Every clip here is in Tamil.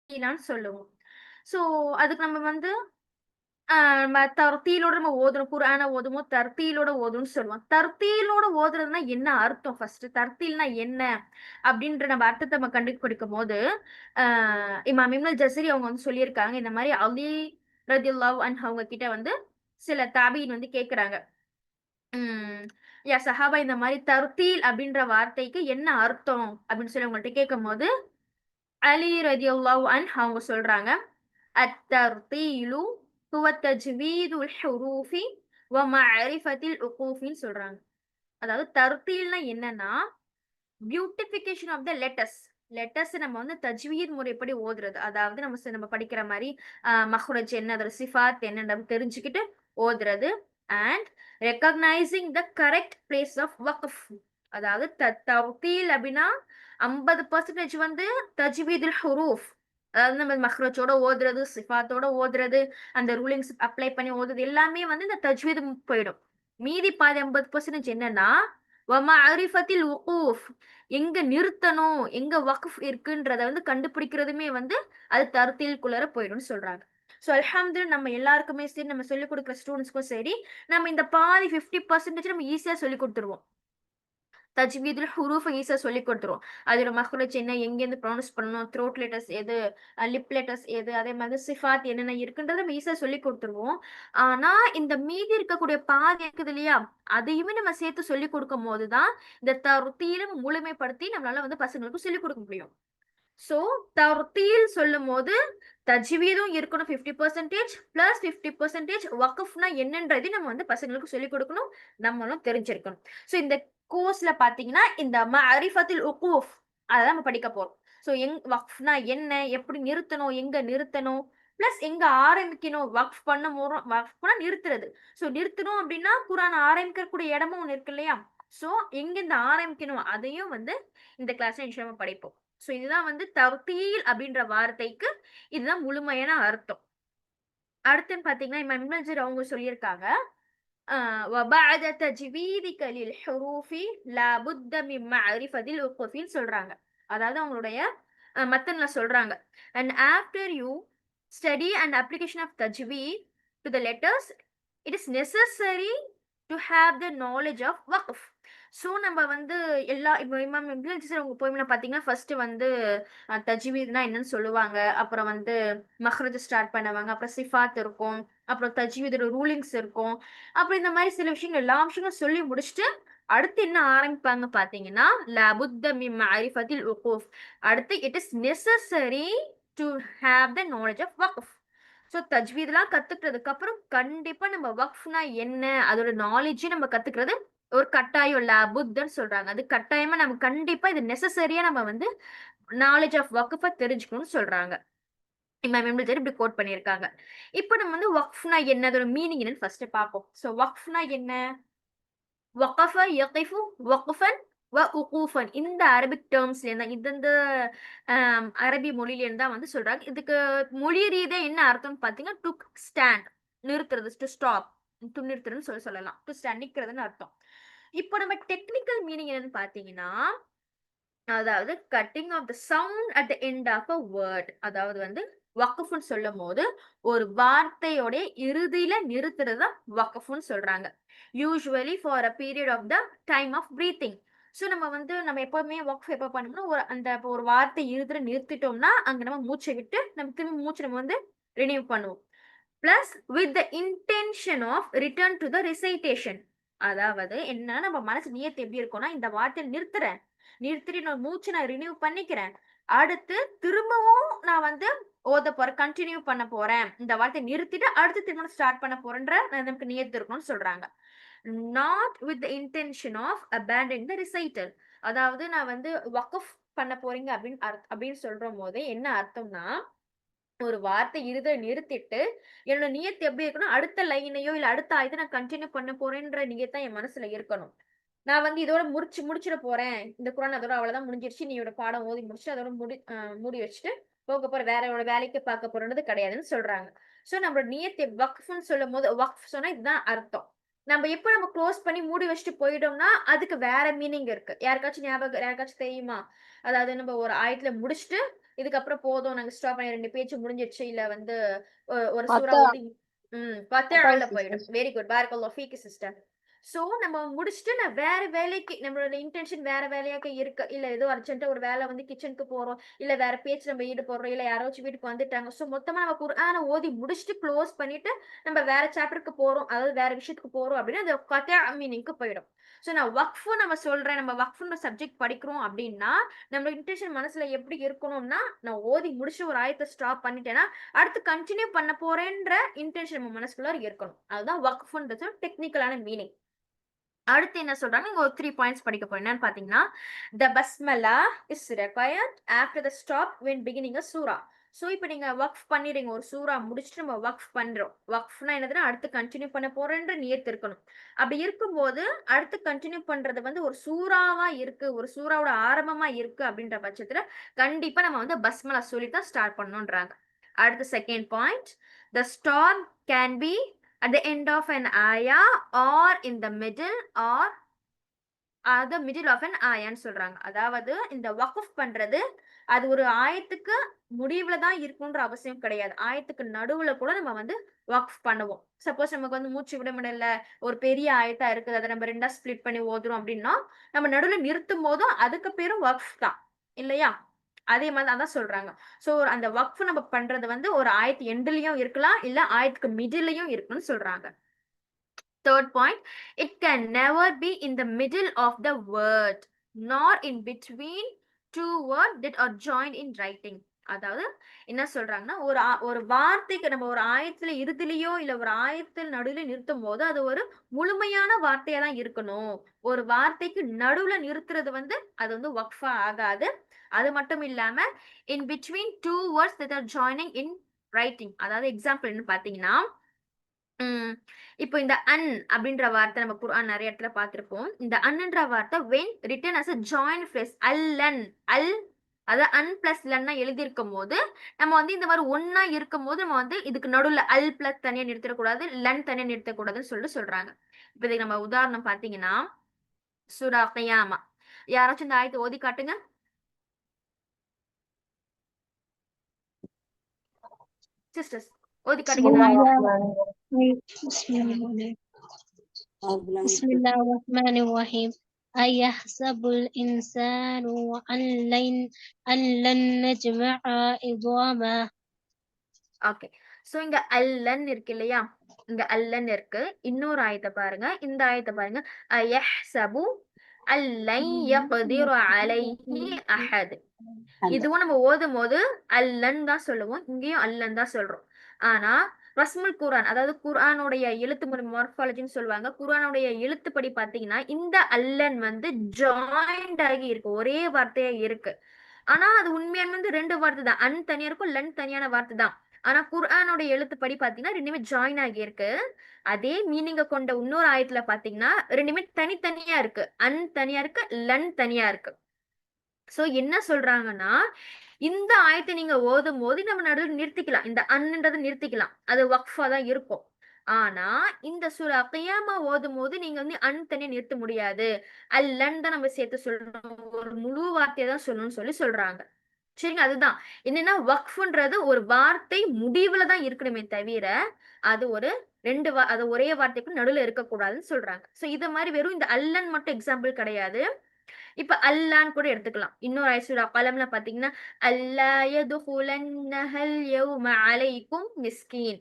தர்த்தீலான்னு சொல்லுவோம். ஸோ அதுக்கு நம்ம வந்து நம்ம தர்த்தீலோட நம்ம ஓதணும். குர்ஆன ஓதும்போது தர்த்தீலோட ஓதணும்னு சொல்லுவோம். தர்த்தீலோட ஓதுறதுன்னா என்ன அர்த்தம்? ஃபர்ஸ்ட்டு தர்த்தீல்னா என்ன? அப்படின்ற நம்ம அர்த்தத்த நம்ம கண்டுபிடிக்கும்போது, அ இமாம் இப்னுல் ஜஸரி அவங்க வந்து சொல்லியிருக்காங்க. இந்த மாரி அலி ரலியல்லாஹு அன்ஹு அவங்க கிட்ட வந்து சில தாபீன் வந்து கேட்கறாங்க. ம். சஹாபா இந்த மாரி தர்தீல் அப்படின்ற வார்த்தைக்கு என்ன அர்த்தம்? அப்படின்னு சொல்லி அவங்கள்ட்ட கேட்கும்போது, அலி ரலியல்லாஹு அன்ஹு அவங்க சொல்றாங்க, "அத்தர்தீலு ஹுவ தஜ்வீதுல் ஹுரூஃபி வ மஅரிஃபத்தில் உகூஃபின்னு" சொல்றாங்க. அதாவது தர்தீல்னா என்னன்னா, beautification of the letters. Letters நம்ம வந்து தஜ்வீத் முறைப்படி ஓதுறது. அதாவது நம்ம படிக்கிற மாரி மஹ்ரஜ் என்ன, அதோட சிஃபாத் என்னன்னு நம்ம தெரிஞ்சுக்கிட்டு ஓதுறது. And recognising the correct place of வக்ஃப். அதாவது தவ்தீல் அப்படின்னா 50% வந்து தஜ்வீதுல் ஹுரூஃப். அதாவது நம்ம மஹ்ரஜோட ஓதுறது, சிஃபாத்தோட ஓதுறது, அந்த ரூலிங்ஸ் அப்ளை பண்ணி ஓதுறது எல்லாமே வந்து இந்த தஜ்வீது போயிடும். மீதி பாதி 50% என்னன்னா, வ மஅரிஃபத்தில் உகூஃப். எங்க நிறுத்தணும், எங்க வக்ஃப் இருக்குன்றத வந்து கண்டுபிடிக்கிறதுமே வந்து அது தர்தீல்குள்ளார போயிடும்னு சொல்றாங்க. ஸோ அல்ஹம்துலில்லாஹ் நம்ம எல்லாருக்குமே சரி, நம்ம சொல்லிக் குடுக்குற ஸ்டூடண்ட்ஸ்க்கும் சரி, நம்ம இந்த பாதி 50% நம்ம ஈஸியா சொல்லிக் குடுத்துருவோம். தஜ்வீதுல் ஹுரூஃப ஈஸியா சொல்லிக் குடுத்துருவோம். அதோட மக்ரஜ் என்ன, எங்கேருந்து ப்ரொனவுன்ஸ் பண்ணணும், த்ரோட் லெட்டர்ஸ் எது, லிப் லெட்டர்ஸ் எது, அதே மாதிரி சிஃபாத் என்னென்ன இருக்குன்றத நம்ம ஈஸியா சொல்லிக் குடுத்துருவோம். ஆனா, இந்த மீதி இருக்கக்கூடிய பாதி இருக்குது இல்லையா? அதையுமே நம்ம சேர்த்து சொல்லிக் குடுக்கும்போது தான், இந்த தர்தீலும் முழுமைப்படுத்தி நம்மளால வந்து பசங்களுக்கு சொல்லிக் குடுக்க முடியும். ஸோ, தர்தீல் சொல்லும்போது, தஜ்வீதும் இருக்கணும் 50% பிளஸ் 50% வக்ஃப்னா என்னன்றதையும் நம்ம வந்து பசங்களுக்கு சொல்லிக் குடுக்கணும். நம்மளும் தெரிஞ்சிருக்கணும். ஸோ, இந்த கோர்ஸ்ல பார்த்தீங்கன்னா, இந்த மஅரிஃபத்துல் உகூஃப் அததான் நம்ம படிக்க போறோம். ஸோ, வக்ஃப்னா என்ன? எப்படி நிறுத்தணும்? எங்க நிறுத்தணும்? பிளஸ் எங்க ஆரம்பிக்கணும்? வக்ஃப்னா நிறுத்துறது. ஸோ, நிறுத்தணும் அப்படின்னா, குர்ஆன் ஆரம்பிக்கக்கூடிய இடமும் ஒண்ணு இருக்கு இல்லையா? ஸோ, எங்கேருந்து ஆரம்பிக்கணும்? அதையும் வந்து இந்த கிளாஸ்ல இன்ஷா படிப்போம். ஸோ இதுதான் வந்து தவ்தீல் அப்படின்ற வார்த்தைக்கு இதுதான் முழுமையான அர்த்தம். அடுத்துன்னு பார்த்தீங்கன்னா, இமாம் இப்னு ஜரீர் அவங்க சொல்லியிருக்காங்க. அ "வபஅத தஜ்வீதிக லில் ஹுரூஃபி லா புத்த மின் மஅரிஃபத்தில் உக்குஃபின்னு" சொல்றாங்க. அதாவது அவங்களுடைய மத்தன்ல சொல்றாங்க. "And after you study and application of தஜ்வீத் to the letters, it is necessary to have the knowledge of வக்ஃப்." ஸோ நம்ம வந்து இப்போ இமாம் இப்னு ஜரீர் அவங்க போய்லாம் பார்த்தீங்கன்னா, ஃபர்ஸ்ட் வந்து தஜ்வீத்னா என்னன்னு சொல்லுவாங்க. அப்புறம் வந்து மக்ரஜ் ஸ்டார்ட் பண்ணுவாங்க. அப்புறம் சிஃபாத் இருக்கும். அப்புறம் தஜ்வீதோட ரூலிங்ஸ் இருக்கும். அப்புறம் இந்த மாரி சில விஷயங்கள் எல்லா விஷயங்களும் சொல்லி முடிச்சுட்டு, அடுத்து என்ன ஆரம்பிப்பாங்க பார்த்தீங்கன்னா, "லபுத்த மின் மஅரிஃபத்தில் உகூஃப்." அடுத்து "it is necessary to have the knowledge of வக்ஃப்." ஸோ தஜ்வீத்லாம் கத்துக்கிட்டதுக்கு அப்புறம் கண்டிப்பா நம்ம வக்ஃப்னா என்ன? அதோட நாலேட்ஜயும் நம்ம கத்துக்கிறது ஒரு கட்டாயம். லபுத்தன்னு சொல்றாங்க. அது கட்டாயமா நம்ம கண்டிப்பா இது நெசசரியா நம்ம வந்து நாலேட்ஜ் ஆஃப் வக்ஃப தெரிஞ்சுக்கணும்னு சொல்றாங்க. இமாம் இப்னு ஜரீர் இப்படி கோட் பண்ணியிருக்காங்க. இப்ப நம்ம வந்து வக்ஃப்னா என்ன? அதோட மீனிங் என்னன்னு ஃபர்ஸ்ட் பார்ப்போம். ஸோ வக்ஃப்னா என்ன? வகஃப யகிஃபு வக்ஃபன் வ உகூஃபன். இந்த அரபிக் டெர்ம்ஸ்லேருந்து தான் இந்த அரபி மொழியிலேருந்து தான் வந்து சொல்றாங்க. இதுக்கு மொழி ரீதியா என்ன அர்த்தம்னு பார்த்தீங்கன்னா, டு ஸ்டாண்ட் நிறுத்துறது, டு ஸ்டாப், நிறுத்துறதுன்னு சொல்லலாம். டு ஸ்டாண்ட் நிக்கிறதுன்னு அர்த்தம். இப்போ நம்ம டெக்னிக்கல் மீனிங் என்னன்னு பார்த்தீங்கன்னா, அதாவது cutting of the sound at the end of a word. அதாவது வந்து வக்ஃப்ன்னு சொல்லும்போது, ஒரு வார்த்தையோட இறுதியில நிறுத்துறது தான் வக்ஃப்ன்னு சொல்றாங்க. Usually for a period of the time of breathing. So நம்ம எப்பவுமே வக்ஃப் எப்ப பண்ணோம்னா, இப்போ ஒரு வார்த்தை இறுதியில நிறுத்திட்டோம்னா, அங்க நம்ம மூச்ச விட்டு நம்ம திரும்பி மூச்ச நம்ம வந்து ரினியூ பண்ணுவோம். Plus with the intention of return to the recitation. அதாவது என்ன, நம்ம மனசு நியத்து எப்படி இருக்கும்னா, இந்த வார்த்தைய நிறுத்துறேன். நிறுத்திட்டு என்னோட மூச்ச நான் ரினியூ பண்ணிக்கிறேன். அடுத்து திரும்பவும் நான் வந்து ஓதப் போறேன். கன்டின்யூ பண்ண போறேன். இந்த வார்த்தைய நிறுத்திட்டு அடுத்து திரும்ப ஸ்டார்ட் பண்ண போறேன்ற நமக்கு நியத்து இருக்கணும்னு சொல்றாங்க. Not with the intention of abandoning the recital. அதாவது நான் வந்து வக்ஃப் பண்ண போறீங்க அப்படின்னு சொல்றம்போது என்ன அர்த்தம்னா, ஒரு வார்த்தை நிறுத்திட்டு, என்னோட நியத் எப்படி இருக்கணும், அடுத்த லைனையோ, இல்ல அடுத்த ஆயத்த நான் கன்டின்யூ பண்ண போறேன்ற நியத் தான் என் மனசுல இருக்கணும். நான் வந்து இதோட முடிச்சிட போறேன். இந்த குரான் அதோட அவ்வளவுதான் முடிஞ்சிருச்சு. நீயோட பாடம் ஓதி முடிச்சுட்டு, அதோட மூடி வச்சுட்டு, போக போற வேற ஒரு வேலைக்கு பார்க்க போறேன்றது கிடையாதுன்னு சொல்றாங்க. சோ நம்மளோட நியத் வக்ஃப்ன்னு சொல்லும்போது, வக்ஃப் சொன்னா இதுதான் அர்த்தம். நம்ம எப்ப நம்ம க்ளோஸ் பண்ணி மூடி வச்சுட்டு போயிட்டோம்னா அதுக்கு வேற மீனிங் இருக்கு. யாருக்காச்சும் தெரியுமா? அதாவது நம்ம ஒரு ஆயத்துல முடிச்சுட்டு இதுக்கப்புறம் போதும் நாங்க ஸ்டாப் பண்ணி 2 பேஜ் முடிஞ்சிருச்சு. இல்ல வந்து ஒரு சூறா அத்தா ஓதி அத்தாய் ஃபத்திஹால போயிடும். சிஸ்டர். Very good. பாரக்கல்லாஹு ஃபீக் சிஸ்டர். சோ நம்ம முடிச்சுட்டு நான் வேற வேலைக்கு நம்மளோட இன்டென்ஷன் வேற வேலையாக இருக்கு. இல்ல ஏதோ அர்ஜென்ட்டா ஒரு வேலை வந்து கிச்சனுக்கு போறோம். இல்ல வேற பேச்சு நம்ம ஈடுபடுறோம். இல்ல யாராச்சும் வீட்டுக்கு வந்துட்டாங்க. சோ மொத்தமா நம்ம குர்ஆன ஓதி முடிச்சுட்டு க்ளோஸ் பண்ணிட்டு நம்ம வேற சாப்டருக்கு போறோம். அதாவது வேற விஷயத்துக்கு போறோம் அப்படின்னா, அது கதா மீனிங்க்கு போயிடும். சோ நான் வக்ஃப் நம்ம சொல்றேன். நம்ம வக்ஃப்ன்ற சப்ஜெக்ட் படிக்கிறோம் அப்படின்னா, நம்ம இன்டென்ஷன் மனசுல எப்படி இருக்கணும்னா, நான் ஓதி முடிச்சு ஒரு ஆயத்த ஸ்டாப் பண்ணிட்டேன்னா, அடுத்து கன்டின்யூ பண்ண போறேன்ற இன்டென்ஷன் நம்ம மனசுக்குள்ள இருக்கணும். அதுதான் வக்ஃப்ன்றது டெக்னிக்கலான மீனிங். அடுத்து என்ன சொல்றாங்க, இங்க ஒரு 3 பாயிண்ட்ஸ் படிக்க போறோம். என்னன்னு பார்த்தீங்கன்னா, "த பஸ்மலா is required after the stop when beginning a சூரா." சோ, இப்ப நீங்க வக்ஃப் பண்ணிடுறீங்க. ஒரு சூரா முடிச்சுட்டு நம்ம வக்ஃப் பண்றோம். வக்ஃப்னா என்னதுன்னா, அடுத்து கன்டின்யூ பண்ண போறேன்ற நியத் இருக்கணும். அப்படி இருக்கும்போது, அடுத்து கன்டின்யூ பண்றது வந்து ஒரு சூறாவா இருக்கு, ஒரு சூறாவோட ஆரம்பமா இருக்கு அப்படின்ற பட்சத்துல, கண்டிப்பா நம்ம வந்து பஸ்மலா சொல்லி தான் ஸ்டார்ட் பண்ணணும்ன்றாங்க. அடுத்து second point, "the storm can be at the end of an ayah or in the middle or the middle of an ayahன்னு சொல்றாங்க. அதாவது இந்த வக்ஃப் பண்றது அது ஒரு ஆயத்துக்கு முடிவுல தான் இருக்கணும்ன்ற அவசியம் கிடையாது. ஆயத்துக்கு நடுவுல கூட நம்ம வந்து வக்ஃப் பண்ணுவோம். சப்போஸ் நமக்கு வந்து மூச்சு விட முடியல, ஒரு பெரிய ஆயத்தா இருக்குது. அத நம்ம 2ஆ ஸ்ப்ளிட் பண்ணி ஓதுறோம் அப்படின்னா, நம்ம நடுவுல நிறுத்தும்போதும் அதுக்கு பேரும் வக்ஃப் தான். இல்லையா? அதே மாதிரி அதான் சொல்றாங்க. சோ அந்த வக்ஃப் நம்ம பண்றது வந்து ஒரு ஆயத்து எண்டுலயும் இருக்கலாம், இல்ல ஆயத்துக்கு மிடில்லயும் இருக்குன்னு சொல்றாங்க. Third point, it can never be in the middle of the word, nor in between two words that are joined in writing. அதாவது என்ன சொல்றாங்கன்னா, ஒரு வார்த்தைக்கு நம்ம ஒரு ஆயத்துல இறுதிலயோ, இல்ல ஒரு ஆயத்தில் நடுவுல நிறுத்தும்போது, அது ஒரு முழுமையான வார்த்தையா தான் இருக்கணும். ஒரு வார்த்தைக்கு நடுவுல நிறுத்துறது வந்து, அது வந்து வக்ஃபா ஆகாது. அது மட்டும் இல்லாம, in between two words that are joining in writing. அதாவது எக்ஸாம்பிள் என்னன்னு பார்த்தீங்கன்னா, ம். இப்போ இந்த அப்படின்ற வார்த்தை நம்ம குர்ஆன் நெறைய இடத்துல பார்த்திருப்போம். இந்த அன்ன்ற வார்த்தை when written as a joint phrase அல்லன் அல் அதாவது பிளஸ் லன்னா எழுதியிருக்கும்போது, நம்ம வந்து இந்த மாரி ஒண்ணா இருக்கும்போது, நம்ம வந்து இதுக்கு நடுவுல பிளஸ் தனியா நிறுத்திறக்கூடாது. லன் தனியா நிறுத்தக்கூடாதுன்னு சொல்லிட்டு சொல்றாங்க. இப்ப இதுக்கு நம்ம உதாரணம் பார்த்தீங்கன்னா, சூரா கியாமா. யாராச்சும் இந்த ஆயத்த ஓதி காட்டுங்க. சிஸ்டர்ஸ் ஓதி بسم காட்டுங்க இந்த الله ஆயத்த. الرحمن الرحيم. بسم الله الرحمن الرحيم. أيحسب الإنسان أن لن نجمع عظاما. ஓகே. சோ இங்க அல்லன் இருக்கு இல்லையா? இங்க அல்லன் இருக்கு. இன்னொரு ஆயத்த பாருங்க. இந்த ஆயத்த பாருங்க. அயஹ்சபு அல்லன் யக்திரு அலைஹி அஹத். இதுவும் நம்ம ஓதும்போது அல்லன் தான் சொல்லுவோம். இங்கேயும் அல்லன் தான் சொல்றோம். ஆனா ரஸ்முல் குர்ஆன் அதாவது குர்ஆனுடைய எழுத்து முறை மார்ஃபாலஜின்னு சொல்லுவாங்க. குர்ஆனுடைய எழுத்துப்படி பார்த்தீங்கன்னா, இந்த அல்லன் வந்து ஜாயிண்ட் ஆகி இருக்கு. ஒரே வார்த்தையா இருக்கு. ஆனா அது உண்மையாலுமே வந்து 2 வார்த்தை தான். தனியா இருக்கும். லன் தனியான வார்த்தை தான். ஆனா குர்ஆனோட எழுத்துப்படி பார்த்தீங்கன்னா, 2மே ஜாயின் ஆகியிருக்கு. அதே மீனிங்க கொண்ட இன்னொரு ஆயத்துல பார்த்தீங்கன்னா, 2மே தனித்தனியா இருக்கு. தனியா இருக்கு. லன் தனியா இருக்கு. சோ என்ன சொல்றாங்கன்னா, இந்த ஆயத்த நீங்க ஓதும்போது நம்ம நடுவுல நிறுத்திக்கலாம். இந்த ன்றத நிறுத்திக்கலாம். அது வக்ஃபா தான் இருக்கும். ஆனா, இந்த சூரா கியாமா ஓதும்போது நீங்க வந்து தனியா நிறுத்த முடியாது. அல்லன் தான் நம்ம சேர்த்து சொல்லணும். ஒரு முழு வார்த்தைய தான் சொல்லணும்னு சொல்றாங்க. சரிங்க. அதுதான். என்னன்னா வக்ஃப்ன்றது ஒரு வார்த்தை முடிவுல தான் இருக்கணுமே தவிர, அது ஒரு 2 அது ஒரே வார்த்தைக்கு நடுவுல இருக்கக்கூடாதுன்னு சொல்றாங்க. சோ இத மாரி வெறும் இந்த அல்லன் மட்டும் எக்ஸாம்பிள் கிடையாது. இப்ப அல்லான்னு கூட எடுத்துக்கலாம். இன்னொரு சூரா கலம்ல பார்த்தீங்கன்னா, "அல்லா யதுகுலன்னஹல் யௌம அலைக்கும் மிஸ்கீன்."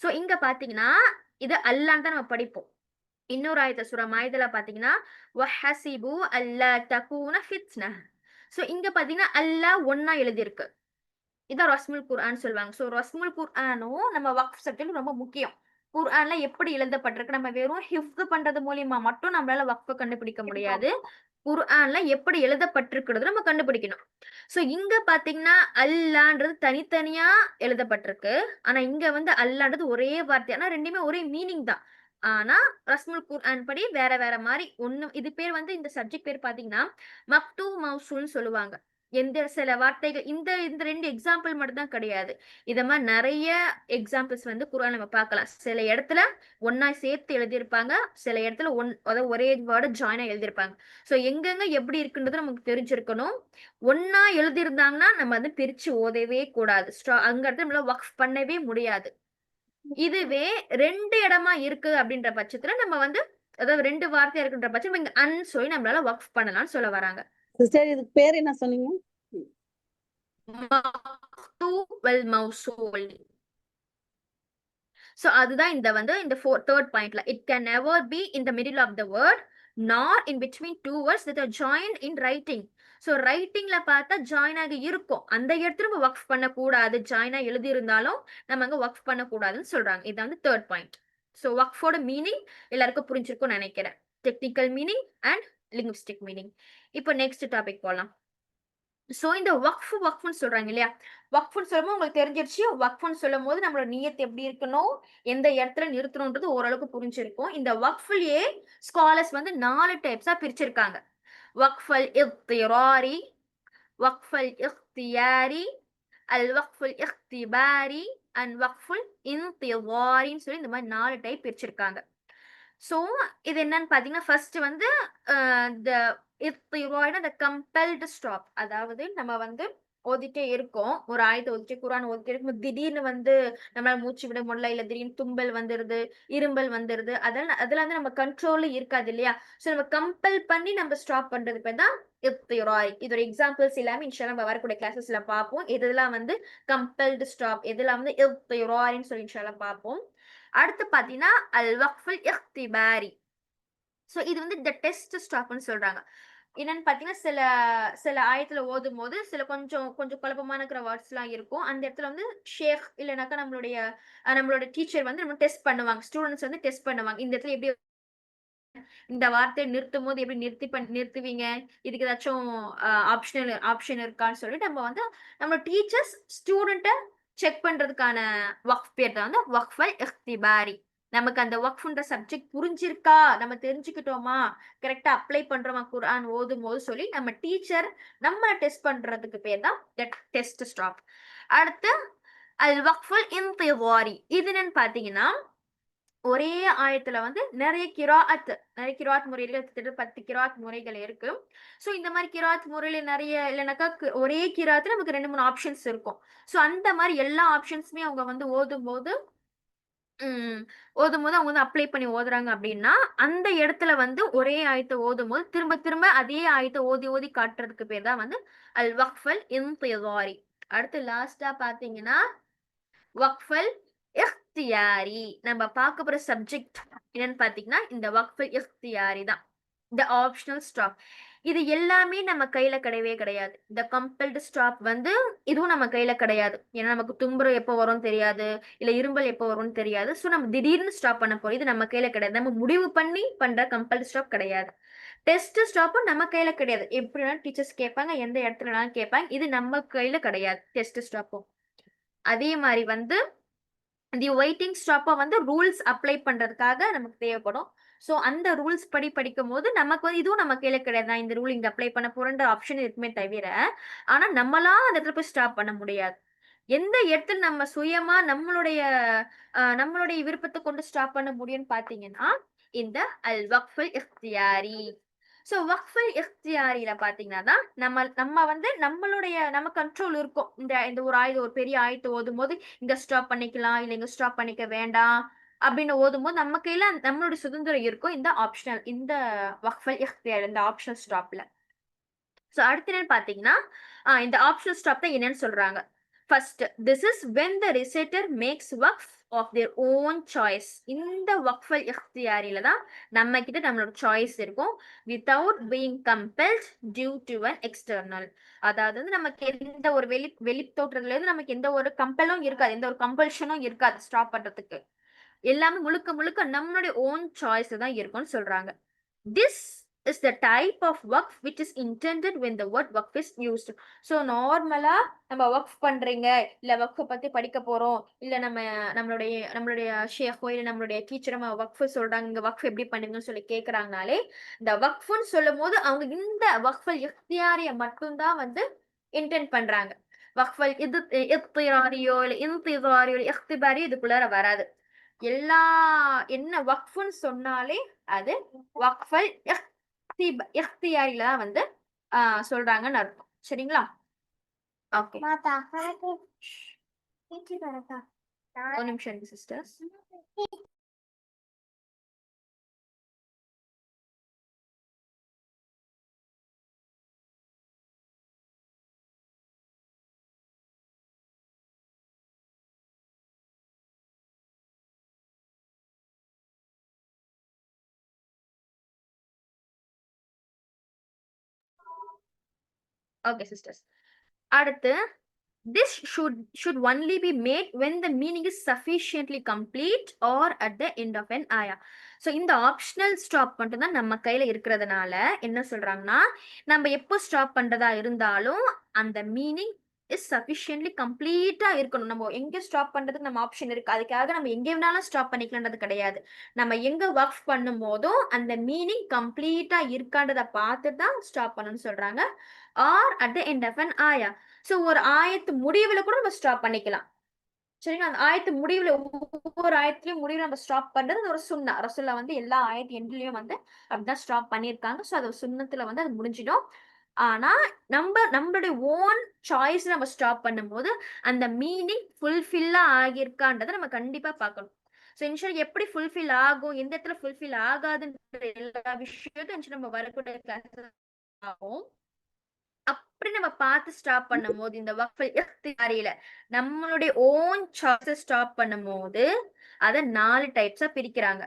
சோ இங்க பார்த்தீங்கன்னா, இது அல்லான்னு தான் நம்ம படிப்போம். இன்னொரு ஆயத்த சூரா மாயிதால பார்த்தீங்கன்னா, "வஹசிபு அல்லா தகூன ஃபித்னஹ்." சோ இங்க பார்த்தீங்கன்னா, அல்லா ஒண்ணா எழுதியிருக்கு. இதான் ரஸ்முல் குர்ஆன் சொல்லுவாங்க. சோ ரஸ்முல் குர்ஆனும் நம்ம வக்ஃப் சட்டத்திலும் ரொம்ப முக்கியம். குர்ஆன்ல எப்படி எழுதப்பட்டிருக்கு? நம்ம வெறும் ஹிஃப்து பண்றது மூலியமா மட்டும் நம்மளால வக்ஃப கண்டுபிடிக்க முடியாது. குர்ஆன்ல எப்படி எழுதப்பட்டிருக்கிறது நம்ம கண்டுபிடிக்கணும். சோ இங்க பார்த்தீங்கன்னா, அல்லான்றது தனித்தனியா எழுதப்பட்டிருக்கு. ஆனா இங்க வந்து அல்லான்றது ஒரே வார்த்தை. ஆனா 2மே ஒரே மீனிங் தான். ஆனா ரஸ்முல் குர்ஆன் படி வேற வேற மாரி ஒண்ணு இது பேர் வந்து இந்த சப்ஜெக்ட் பேர் பார்த்தீங்கன்னா, மக்தூ மௌசூல்ன்னு சொல்லுவாங்க. எந்த சில வார்த்தைகள் இந்த இந்த 2 எக்ஸாம்பிள் மட்டும் தான் கிடையாது. இத மாரி நெறைய எக்ஸாம்பிள்ஸ் வந்து குர்ஆன்ல நம்ம பார்க்கலாம். சில இடத்துல ஒண்ணா சேர்த்து எழுதியிருப்பாங்க. சில இடத்துல அதாவது ஒரே வேர்ட ஜாயினா எழுதியிருப்பாங்க. ஸோ எங்கெங்க எப்படி இருக்குன்றது நமக்கு தெரிஞ்சிருக்கணும். ஒண்ணா எழுதியிருந்தாங்கன்னா, நம்ம வந்து பிரிச்சு ஓதவே கூடாது. அங்க இடத்துல நம்மளால வக்ஃப் பண்ணவே முடியாது. இதுவே 2 இடமா இருக்கு அப்படின்ற பட்சத்துல நம்ம வந்து அதாவது 2 வார்த்தையா இருக்குன்ற பட்சம் இங்க சொல்லி நம்மளால வக்ஃப் பண்ணலாம்னு சொல்ல வராங்க. சிஸ்டர் இதுக்கு பேர் என்ன சொன்னீங்க? மக்தூப் வல் மௌசூல். சோ அதுதான் இந்த வந்து இந்த third பாயிண்ட்ல it can never be in the middle of the word nor in between two words that are joined in writing. So ரைட்டிங்ல பார்த்தா ஜாயின் ஆகி இருக்கும். அந்த இடத்துல நம்ம வக்ஃப் பண்ண கூடாது. ஜாயினா எழுதி இருந்தாலும் நம்ம அங்க வக்ஃப் பண்ண கூடாதுன்னு சொல்றாங்க. இது வந்து தேர்ட் பாயிண்ட். சோ வக்ஃபோட மீனிங் எல்லாருக்கும் புரிஞ்சிருக்கும்னு நினைக்கிறேன். Technical meaning and linguistic meaning. இப்போ நெக்ஸ்ட் டாபிக் போலாம். சோ இந்த வக்ஃப்னு சொல்றாங்க இல்லையா? வக்ஃப்னு சொல்லும்போது உங்களுக்கு தெரிஞ்சிருச்சு. வக்ஃப்னு சொல்லும்போது நம்மளோட நியத் எப்படி இருக்கணும், எந்த இடத்துல நிறுத்தணும்ன்றது ஓரளவுக்கு புரிஞ்சிருக்கும். இந்த வக்ஃப்லயே ஸ்காலர்ஸ் வந்து 4 டைப்ஸா பிரிச்சிருக்காங்க. வக்ஃபல் இத்திராரி, வக்ஃபல் இக்தியாரி, அல் வக்ஃபுல் இக்திபாரி அண்ட் வக்ஃபுல் இன்திவாரின்னு சொல்லி இந்த மாதிரி 4 டைப் பிரிச்சிருக்காங்க. சோ இது என்னன்னு பாத்தீங்கன்னா ஃபர்ஸ்ட் வந்து இந்த இத்திராய்னா the compelled stop. அதாவது நம்ம வந்து ஓதிட்டே இருக்கோம். ஒரு ஆயத்தை ஓதிட்டு குர்ஆன் ஓதிட்டே இருக்கும் திடீர்னு வந்து நம்மளால மூச்சு விட முடியல, இல்ல திடீர்னு தும்பல் வந்துருது, இரும்பல் வந்துருது. அதெல்லாம் வந்து நம்ம கண்ட்ரோல்ல இருக்காது இல்லையா? சோ நம்ம கம்பல் பண்ணி நம்ம ஸ்டாப் பண்றது பேர் தான் இத்திராய். இதோட எக்ஸாம்பிள்ஸ் எல்லாமே இன்ஷா அல்லாஹ் நம்ம வரக்கூடிய கிளாஸஸ்ல பார்ப்போம். எதெல்லாம் வந்து கம்பல்டு ஸ்டாப், எதெல்லாம் வந்து இத்திராய்ன்னு சொல்லி இன்ஷா அல்லாஹ் பார்ப்போம். அடுத்து பாத்தீங்கன்னா அல் வக்ஃபுல் இக்திபாரி. சோ இது வந்து இந்த டெஸ்ட் ஸ்டாப்னு சொல்றாங்க. என்னன்னு பாத்தீங்கன்னா சில சில ஆயத்துல ஓதும் போது சில கொஞ்சம் கொஞ்சம் குழப்பமான இருக்கிற வேர்ட்ஸ் எல்லாம் இருக்கும். அந்த இடத்துல வந்து ஷேக் இல்லைனாக்கா நம்மளோட டீச்சர் வந்து நம்ம டெஸ்ட் பண்ணுவாங்க. ஸ்டூடெண்ட்ஸ் வந்து டெஸ்ட் பண்ணுவாங்க. இந்த இடத்துல எப்படி இந்த வார்த்தையை நிறுத்தும் போது எப்படி நிறுத்துவீங்க? இதுக்கு ஏதாச்சும் ஆப்ஷன் இருக்கான்னு சொல்லி நம்ம வந்து நம்ம டீச்சர்ஸ் ஸ்டூடெண்ட்ட செக் பண்றதுக்கான வக்ஃப் பேர் தான் வந்து வக்ஃபல் இக்திபாரி. நமக்கு அந்த வக்ஃப்ன்ற சப்ஜெக்ட் புரிஞ்சிருக்கா, நம்ம தெரிஞ்சுக்கிட்டோமா, கரெக்டா அப்ளை பண்றோமா குர்ஆன் ஓதும்போது சொல்லி நம்ம டீச்சர் நம்ம டெஸ்ட் பண்றதுக்கு பேர் தான் டெஸ்ட் ஸ்டாப். அடுத்து அல் வக்ஃபுல் இன்திவாரி. இது என்னன்னு பாத்தீங்கன்னா ஒரே ஆயத்துல வந்து நிறைய கிராத் முறைகள் கிட்டத்தட்ட 10 கிராத் முறைகள் இருக்கு. சோ இந்த மாதிரி கிராத் முறையில நிறைய இல்லைனாக்கா ஒரே கிராத்துல நமக்கு 2, 3 ஆப்ஷன்ஸ் இருக்கும். சோ அந்த மாதிரி எல்லா ஆப்ஷன்ஸுமே அவங்க வந்து ஓதும்போது அவங்க வந்து அப்ளை பண்ணி ஓதுறாங்க அப்படின்னா அந்த இடத்துல வந்து ஒரே ஆயத்தை ஓதும்போது திரும்ப திரும்ப அதே ஆயத்தை ஓதி ஓதி காட்டுறதுக்கு பேர் தான் வந்து அல் வக்ஃபல் இன்திவாரி. அடுத்து லாஸ்டா பாத்தீங்கன்னா வக்ஃபல் இக்தியாரி. நம்ம பார்க்க போற சப்ஜெக்ட் என்னன்னு பாத்தீங்கன்னா இந்த வக்ஃபல் இக்தியாரி தான். இந்த ஆப்ஷனல் ஸ்டாப் இது எல்லாமே நம்ம கையில கிடையவே கிடையாது. இந்த கம்பல்டு ஸ்டாப் வந்து இதுவும் நம்ம கையில கிடையாது. ஏன்னா நமக்கு தும்புரம் எப்போ வரும்னு தெரியாது, இல்ல இரும்பல் எப்போ வரும்னு தெரியாது. சோ நம்ம திடீர்னு ஸ்டாப் பண்ண போறோம். இது நம்ம கையில கிடையாது. நம்ம முடிவு பண்ணி பண்ற கம்பல்டு ஸ்டாப் கிடையாது. டெஸ்ட் ஸ்டாப்பும் நம்ம கையில கிடையாது. எப்படினாலும் டீச்சர்ஸ் கேட்பாங்க, எந்த இடத்துலனாலும் கேட்பாங்க. இது நம்ம கையில கிடையாது டெஸ்ட் ஸ்டாப்பும். அதே மாதிரி வந்து தி வெயிட்டிங் ஸ்டாப்பை வந்து ரூல்ஸ் அப்ளை பண்றதுக்காக நமக்கு தேவைப்படும். சோ அந்த ரூல்ஸ் படி படிக்கும் போது நமக்கு வந்து இதுவும் நம்ம கையில கிடையாது. நான் இந்த ரூல் இங்க அப்ளை பண்ண போறேன்ற ஆப்ஷன் இருக்குமே தவிர ஆனா நம்மளா அந்த இடத்துல போய் ஸ்டாப் பண்ண முடியாது. எந்த இடத்துல நம்ம சுயமா நம்மளுடைய விருப்பத்தை கொண்டு ஸ்டாப் பண்ண முடியும்னு பாத்தீங்கன்னா இந்த அல் வக்ஃபுல் இக்தியாரி. சோ வக்ஃபுல் இக்தியாரியில பாத்தீங்கன்னா நம்ம வந்து நம்ம கண்ட்ரோல் இருக்கும். இந்த ஒரு பெரிய ஆயத்தை ஓதும் போது இங்க ஸ்டாப் பண்ணிக்கலாம், இல்ல இங்க ஸ்டாப் பண்ணிக்க வேண்டாம் அப்படின்னு ஓதும்போது நம்ம கையில நம்மளுடைய சுதந்திரம் இருக்கும் இந்த வக்ஃபுல் இக்தியார் இந்த ஆப்ஷனல் ஸ்டாப்ல. சோ அடுத்து என்னன்னு பாத்தீங்கன்னா இந்த ஆப்ஷனல் ஸ்டாப் தான் என்னன்னு சொல்றாங்க. First this is when the reciter makes waqf of their own choice. இந்த வக்ஃபல் இக்தியாரில தான் நம்ம கிட்ட நம்மளோட சாய்ஸ் இருக்கும் without being compelled due to an external. அதாவது வந்து நமக்கு எந்த ஒரு வெளி தோற்றத்துல இருந்து நமக்கு எந்த ஒரு கம்பலும் இருக்காது, எந்த ஒரு கம்பல்ஷனும் இருக்காது ஸ்டாப் பண்றதுக்கு. எல்லாமே முழுக்க முழுக்க நம்மளுடைய ஓன் சாய்ஸ் தான் இருக்கும்னு சொல்றாங்க. This is the type of waqf which is intended when the word waqf is used. So நார்மலா நம்ம வக்ஃப் பண்றீங்க, இல்ல வக்ஃப் பத்தி படிக்க போறோம், இல்ல நம்மளுடைய ஷேഖோ இல்ல நம்மளுடைய டீச்சர் நம்ம வக்ஃப் சொல்றாங்க, இங்க வக்ஃப் எப்படி பண்ணுவீங்கன்னு சொல்லி கேக்குறாங்கனாலே இந்த வக்ஃப்னு சொல்லும் போது அவங்க இந்த வக்ஃபல் இக்தியாரிய மட்டும்தான் வந்து இன்டென்ட் பண்றாங்க. வக்ஃபல் இது இத்திராரியோ இல்ல இன்திதாரியோ இக்திபாரியோ இதுக்குள்ளார வராது. எல்லா என்ன வக்ஃப்னு சொன்னாலே அது வக்ஃபல் இக்தியாரில தான் வந்து சொல்றாங்கன்னு அர்த்தம். சரிங்களா? ஓகே. ஒரு நிமிஷம் இருக்கு சிஸ்டர்ஸ். Okay sisters. அடுத்து this should only be made when the meaning is sufficiently complete or at the end of an ayah. So இந்த ஆப்ஷனல் ஸ்டாப் மட்டும் தான் நம்ம கையில இருக்கிறதுனால என்ன சொல்றாங்கன்னா, நம்ம எப்போ ஸ்டாப் பண்றதா இருந்தாலும் அந்த மீனிங் இஸ் சஃபிஷியன்ட்லி கம்ப்ளீட்டா இருக்கணும். நம்ம எங்க ஸ்டாப் பண்றதுக்கு நம்ம ஆப்ஷன் இருக்கு. அதுக்காக நம்ம எங்க வேணாலும் ஸ்டாப் பண்ணிக்கலாம்ன்றது கிடையாது. நம்ம எங்க வக்ஃப் பண்ணும் போதும் அந்த மீனிங் கம்ப்ளீட்டா இருக்கான்றத பார்த்துட்டு தான் ஸ்டாப் பண்ணணும்னு சொல்றாங்க. Or at the end of an ஆயா. சோ ஒரு ஆயத்து முடிவுல கூட நம்ம ஸ்டாப் பண்ணிக்கலாம். சரிங்களா? அந்த ஆயத்து முடிவுல ஒவ்வொரு ஆயத்திலயும் முடிவுல நம்ம ஸ்டாப் பண்றது அது ஒரு சுன்னா. ரசூலுல்லாஹ் வந்து எல்லா ஆயத்து எண்ட்லயும் வந்து அப்படிதான் ஸ்டாப் பண்ணியிருக்காங்க. சோ அது சுன்னத்துல வந்து அது முடிஞ்சிடும். ஆனா நம்மளுடைய ஓன் சாய்ஸ் நம்ம ஸ்டாப் பண்ணும்போது அந்த மீனிங் ஃபுல்ஃபில்லா ஆகியிருக்கான்றதை நம்ம கண்டிப்பா பார்க்கணும். ஸோ இன்ஷால்லா எப்படி ஃபுல்ஃபில் ஆகும், எந்த இடத்துல ஃபுல்ஃபில் ஆகாதுன்ற எல்லா விஷயத்தையும் நம்ம வரக்கூடிய கிளாஸ் ஆகும். அப்படி நம்ம பார்த்து ஸ்டாப் பண்ணும்போது இந்த வக்ஃபல் இக்தியாரில நம்மளுடைய ஓன் சாய்ஸ் ஸ்டாப் பண்ணும்போது அத 4 டைப்ஸா பிரிக்கிறாங்க.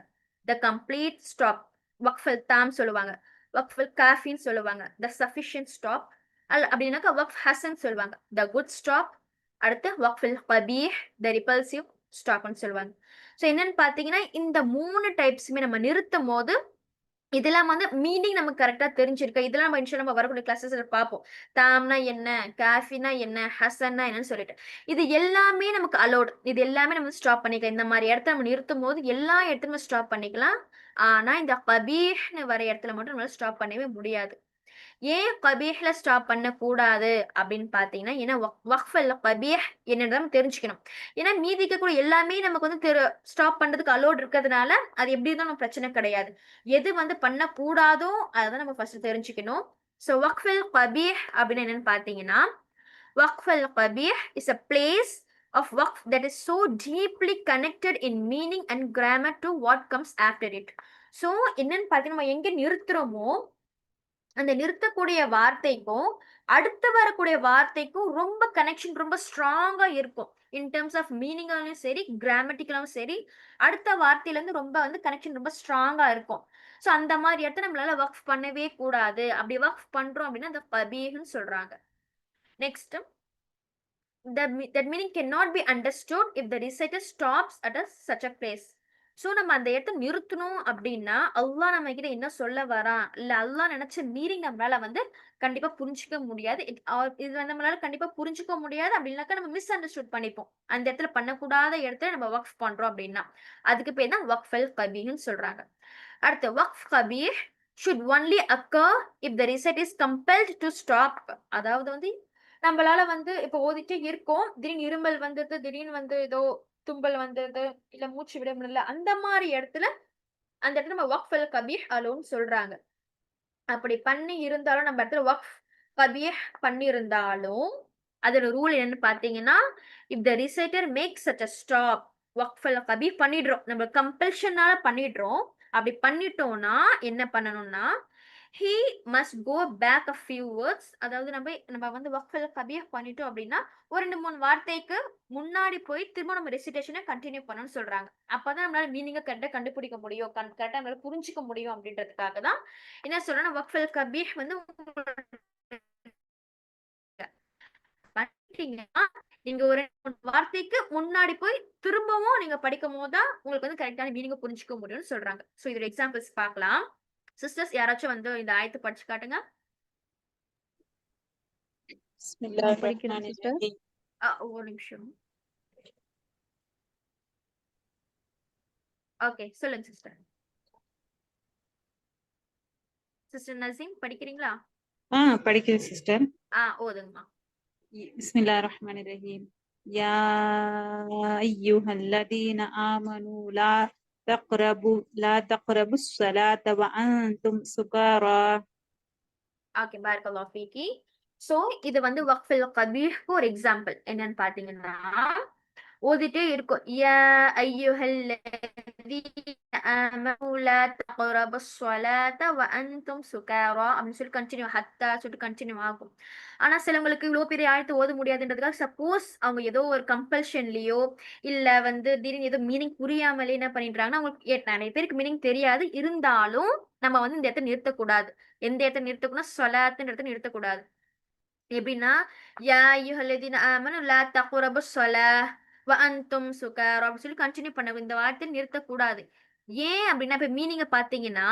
த கம்ப்ளீட் ஸ்டாப், வக்ஃபல் தாம் சொல்லுவாங்க, வக்ஃபல் காஃபின்னு சொல்லுவாங்க, த சஃபிஷியன்ட் ஸ்டாப், அப்படின்னாக்கா வக்ஃப் ஹசன் சொல்லுவாங்க, த குட் ஸ்டாப், அடுத்து வக்ஃபல் கபீஹ், த ரிபல்சிவ் ஸ்டாப்னு சொல்லுவாங்க. ஸோ என்னன்னு பாத்தீங்கன்னா இந்த 3 டைப்ஸுமே நம்ம நிறுத்தும் போது இதெல்லாம் வந்து மீனிங் நமக்கு கரெக்டா தெரிஞ்சிருக்கு. இதெல்லாம் நம்ம இன்ஷா நம்ம வரக்கூடிய கிளாஸஸ்ல பார்ப்போம். தாம்னா என்ன, காஃபினா என்ன, ஹசன்னா என்னன்னு சொல்லிட்டு. இது எல்லாமே நமக்கு அலோட். இது எல்லாமே நம்ம ஸ்டாப் பண்ணிக்கலாம். இந்த மாதிரி இடத்துல நம்ம நிறுத்தும் போது எல்லா இடத்துலயும் ஸ்டாப் பண்ணிக்கலாம். ஆனா இந்த கபீஹ்னு வர இடத்துல மட்டும் நம்மளால ஸ்டாப் பண்ணவே முடியாது. ஏன் கபீஹ்ல ஸ்டாப் பண்ணக்கூடாது அப்படின்னு பாத்தீங்கன்னா, ஏன்னா வக்ஃபல் கபீஹ் என்னன்னு நம்ம தெரிஞ்சுக்கணும். ஏன்னா மீதி இருக்கக்கூடிய எல்லாமே நமக்கு வந்து ஸ்டாப் பண்றதுக்கு அலோட் இருக்கிறதுனால அது எப்படி இருந்தாலும் பிரச்சனை கிடையாது. எது வந்து பண்ணக்கூடாதோ அதை நம்ம ஃபர்ஸ்ட் தெரிஞ்சுக்கணும். ஸோ வக்ஃபல் கபீஹ் அப்படின்னு என்னன்னு பாத்தீங்கன்னா, வக்ஃபல் கபீஹ் is a place of waqf that is so deeply connected in meaning and grammar to what comes after it. So என்னன்னு பாத்தீங்கன்னா, நம்ம எங்க நிறுத்துறோமோ அந்த நிறுத்தக்கூடிய வார்த்தைக்கும் அடுத்து வரக்கூடிய வார்த்தைக்கும் ரொம்ப கனெக்ஷன் ரொம்ப ஸ்ட்ராங்கா இருக்கும். இன் டர்ம்ஸ் ஆஃப் மீனிங்காலும் சரி, கிராமட்டிக்கலாவும் சரி, அடுத்த வார்த்தையில இருந்து ரொம்ப வந்து கனெக்ஷன் ரொம்ப ஸ்ட்ராங்கா இருக்கும். சோ அந்த மாதிரி இடத்த நம்மளால வக்ஃப் பண்ணவே கூடாது. அப்படி வக்ஃப் பண்றோம் அப்படின்னா அந்த கபீஹ்னு சொல்றாங்க. Next, that meaning cannot be understood if the reciter stops at such a place. So நம்ம அந்த இடத்த நிறுத்தணும் அப்படின்னா அல்லாஹ் நம்ம கிட்ட என்ன சொல்ல வரான், இல்ல அல்லாஹ் நினைச்ச மீனிங் நம்மளால வந்து கண்டிப்பா புரிஞ்சுக்க முடியாது. இது வந்து நம்மளால கண்டிப்பா புரிஞ்சுக்க முடியாது. அப்படின்னாக்கா நம்ம மிஸ் அண்டர்ஸ்டுட் பண்ணிப்போம். அந்த இடத்துல பண்ணக்கூடாத இடத்துல நம்ம வக்ஃப் பண்றோம் அப்படின்னா அதுக்கு பேர் தான் வக்ஃபல் கபீஹ்னு சொல்றாங்க. அடுத்து வக்ஃப் கபீஹ் should only occur if the reciter is compelled to stop. அதாவது வந்து நம்மளால வந்து இப்ப ஓதிட்டே இருக்கோம், திடீர்னு இருமல் வந்தது, திடீர்னு வந்து ஏதோ தும்பல் வந்தது, இல்ல மூச்சு விட முடியல, அந்த மாதிரி இடத்துல அந்த இடத்துல நம்ம வக்ஃபல் கபீஹ் அலோன்னு சொல்றாங்க. அப்படி பண்ணி இருந்தாலும் நம்ம இடத்துல வக்ஃப் கபீஹ் பண்ணி இருந்தாலும் அதோட ரூல் என்னன்னு பாத்தீங்கன்னா, if the reciter make such a stop, வக்ஃபல் கபீஹ் பண்ணிடுறோம், நம்ம கம்பல்ஷனால பண்ணிடுறோம். அப்படி பண்ணிட்டோம்னா என்ன பண்ணணும்னா, he must go back a few words. அதாவது நம்ம வந்து வக்ஃபல் கபீஹ் பண்ணிட்டோம் அப்படின்னா ஒரு 2-3 வார்த்தைக்கு முன்னாடி போய் திரும்ப நம்ம ரெசிடேஷனை கண்டினியூ பண்ணணும்னு சொல்றாங்க. அப்பதான் நம்மளால மீனிங்கை கரெக்டா கண்டுபிடிக்க முடியும், கரெக்டா நம்மளால புரிஞ்சுக்க முடியும் அப்படின்றதுக்காக தான் என்ன சொல்றேன்னா வக்ஃபல் கபீஹ் வந்து பண்ணிட்டீங்கன்னா நீங்க ஒரு 2-3 வார்த்தைக்கு முன்னாடி போய் திரும்பவும் நீங்க படிக்கும் போதுதான் உங்களுக்கு வந்து கரெக்டான மீனிங்கை புரிஞ்சுக்க முடியும்னு சொல்றாங்க. சோ இதோட எக்ஸாம்பிள்ஸ் பார்க்கலாம். சிஸ்டர்ஸ் யாராச்சும் வந்து இந்த ஆயத்தை படிச்சு காட்டுங்க. படிக்கிறேன் சிஸ்டர். ஒரு நிமிஷம். ஓகே சொல்லுங்க சிஸ்டர். சிஸ்டர் நசீம் படிக்கிறீங்களா? படிக்கிறேன் சிஸ்டர். ஓதுங்கம்மா. بسم الله الرحمن الرحيم. يا أيها الذين آمنوا لا تقربوا الصلاة وأنتم سكارى. ஓகே பாரக்கல்லாஹு ஃபீகி. சோ இது வந்து வக்ஃபுல் கபீஹ்க்கு ஒரு எக்ஸாம்பிள் என்னன்னு பாத்தீங்கன்னா ஓதிட்டே இருக்கும். யா அய்யுஹல்லதீன ஆமனூ லா தக்ரபுஸ் ஸலாத வ அன்தும் சுகாரா அப்படின்னு சொல்லி கண்டினியூ ஹத்தா சொல்லிட்டு கண்டினியூ ஆகும். ஆனா சிலவங்களுக்கு இவ்வளவு பெரிய ஆயத்தை ஓத முடியாதுன்றதுக்காக சப்போஸ் அவங்க ஏதோ ஒரு கம்பல்ஷன்லயோ இல்ல வந்து திடீர்னு ஏதோ மீனிங் புரியாமலே என்ன பண்ணிடுறாங்கன்னா அவங்களுக்கு நிறைய பேருக்கு மீனிங் தெரியாது. இருந்தாலும் நம்ம வந்து இந்த இடத்த நிறுத்தக்கூடாது. எந்த இடத்த நிறுத்தக்கூடாது? ஸலாத்துன்ற இடத்த நிறுத்தக்கூடாது. எப்படின்னா யா அய்யுஹல்லதீன ஆமனூ லா தக்ரபுஸ் ஸலாஹ் வ அன்தும் சுகாரா அப்படின்னு சொல்லி கண்டினியூ பண்ண இந்த வார்த்தையை நிறுத்தக்கூடாது. ஏன் அப்படின்னா இப்ப மீனிங்க பாத்தீங்கன்னா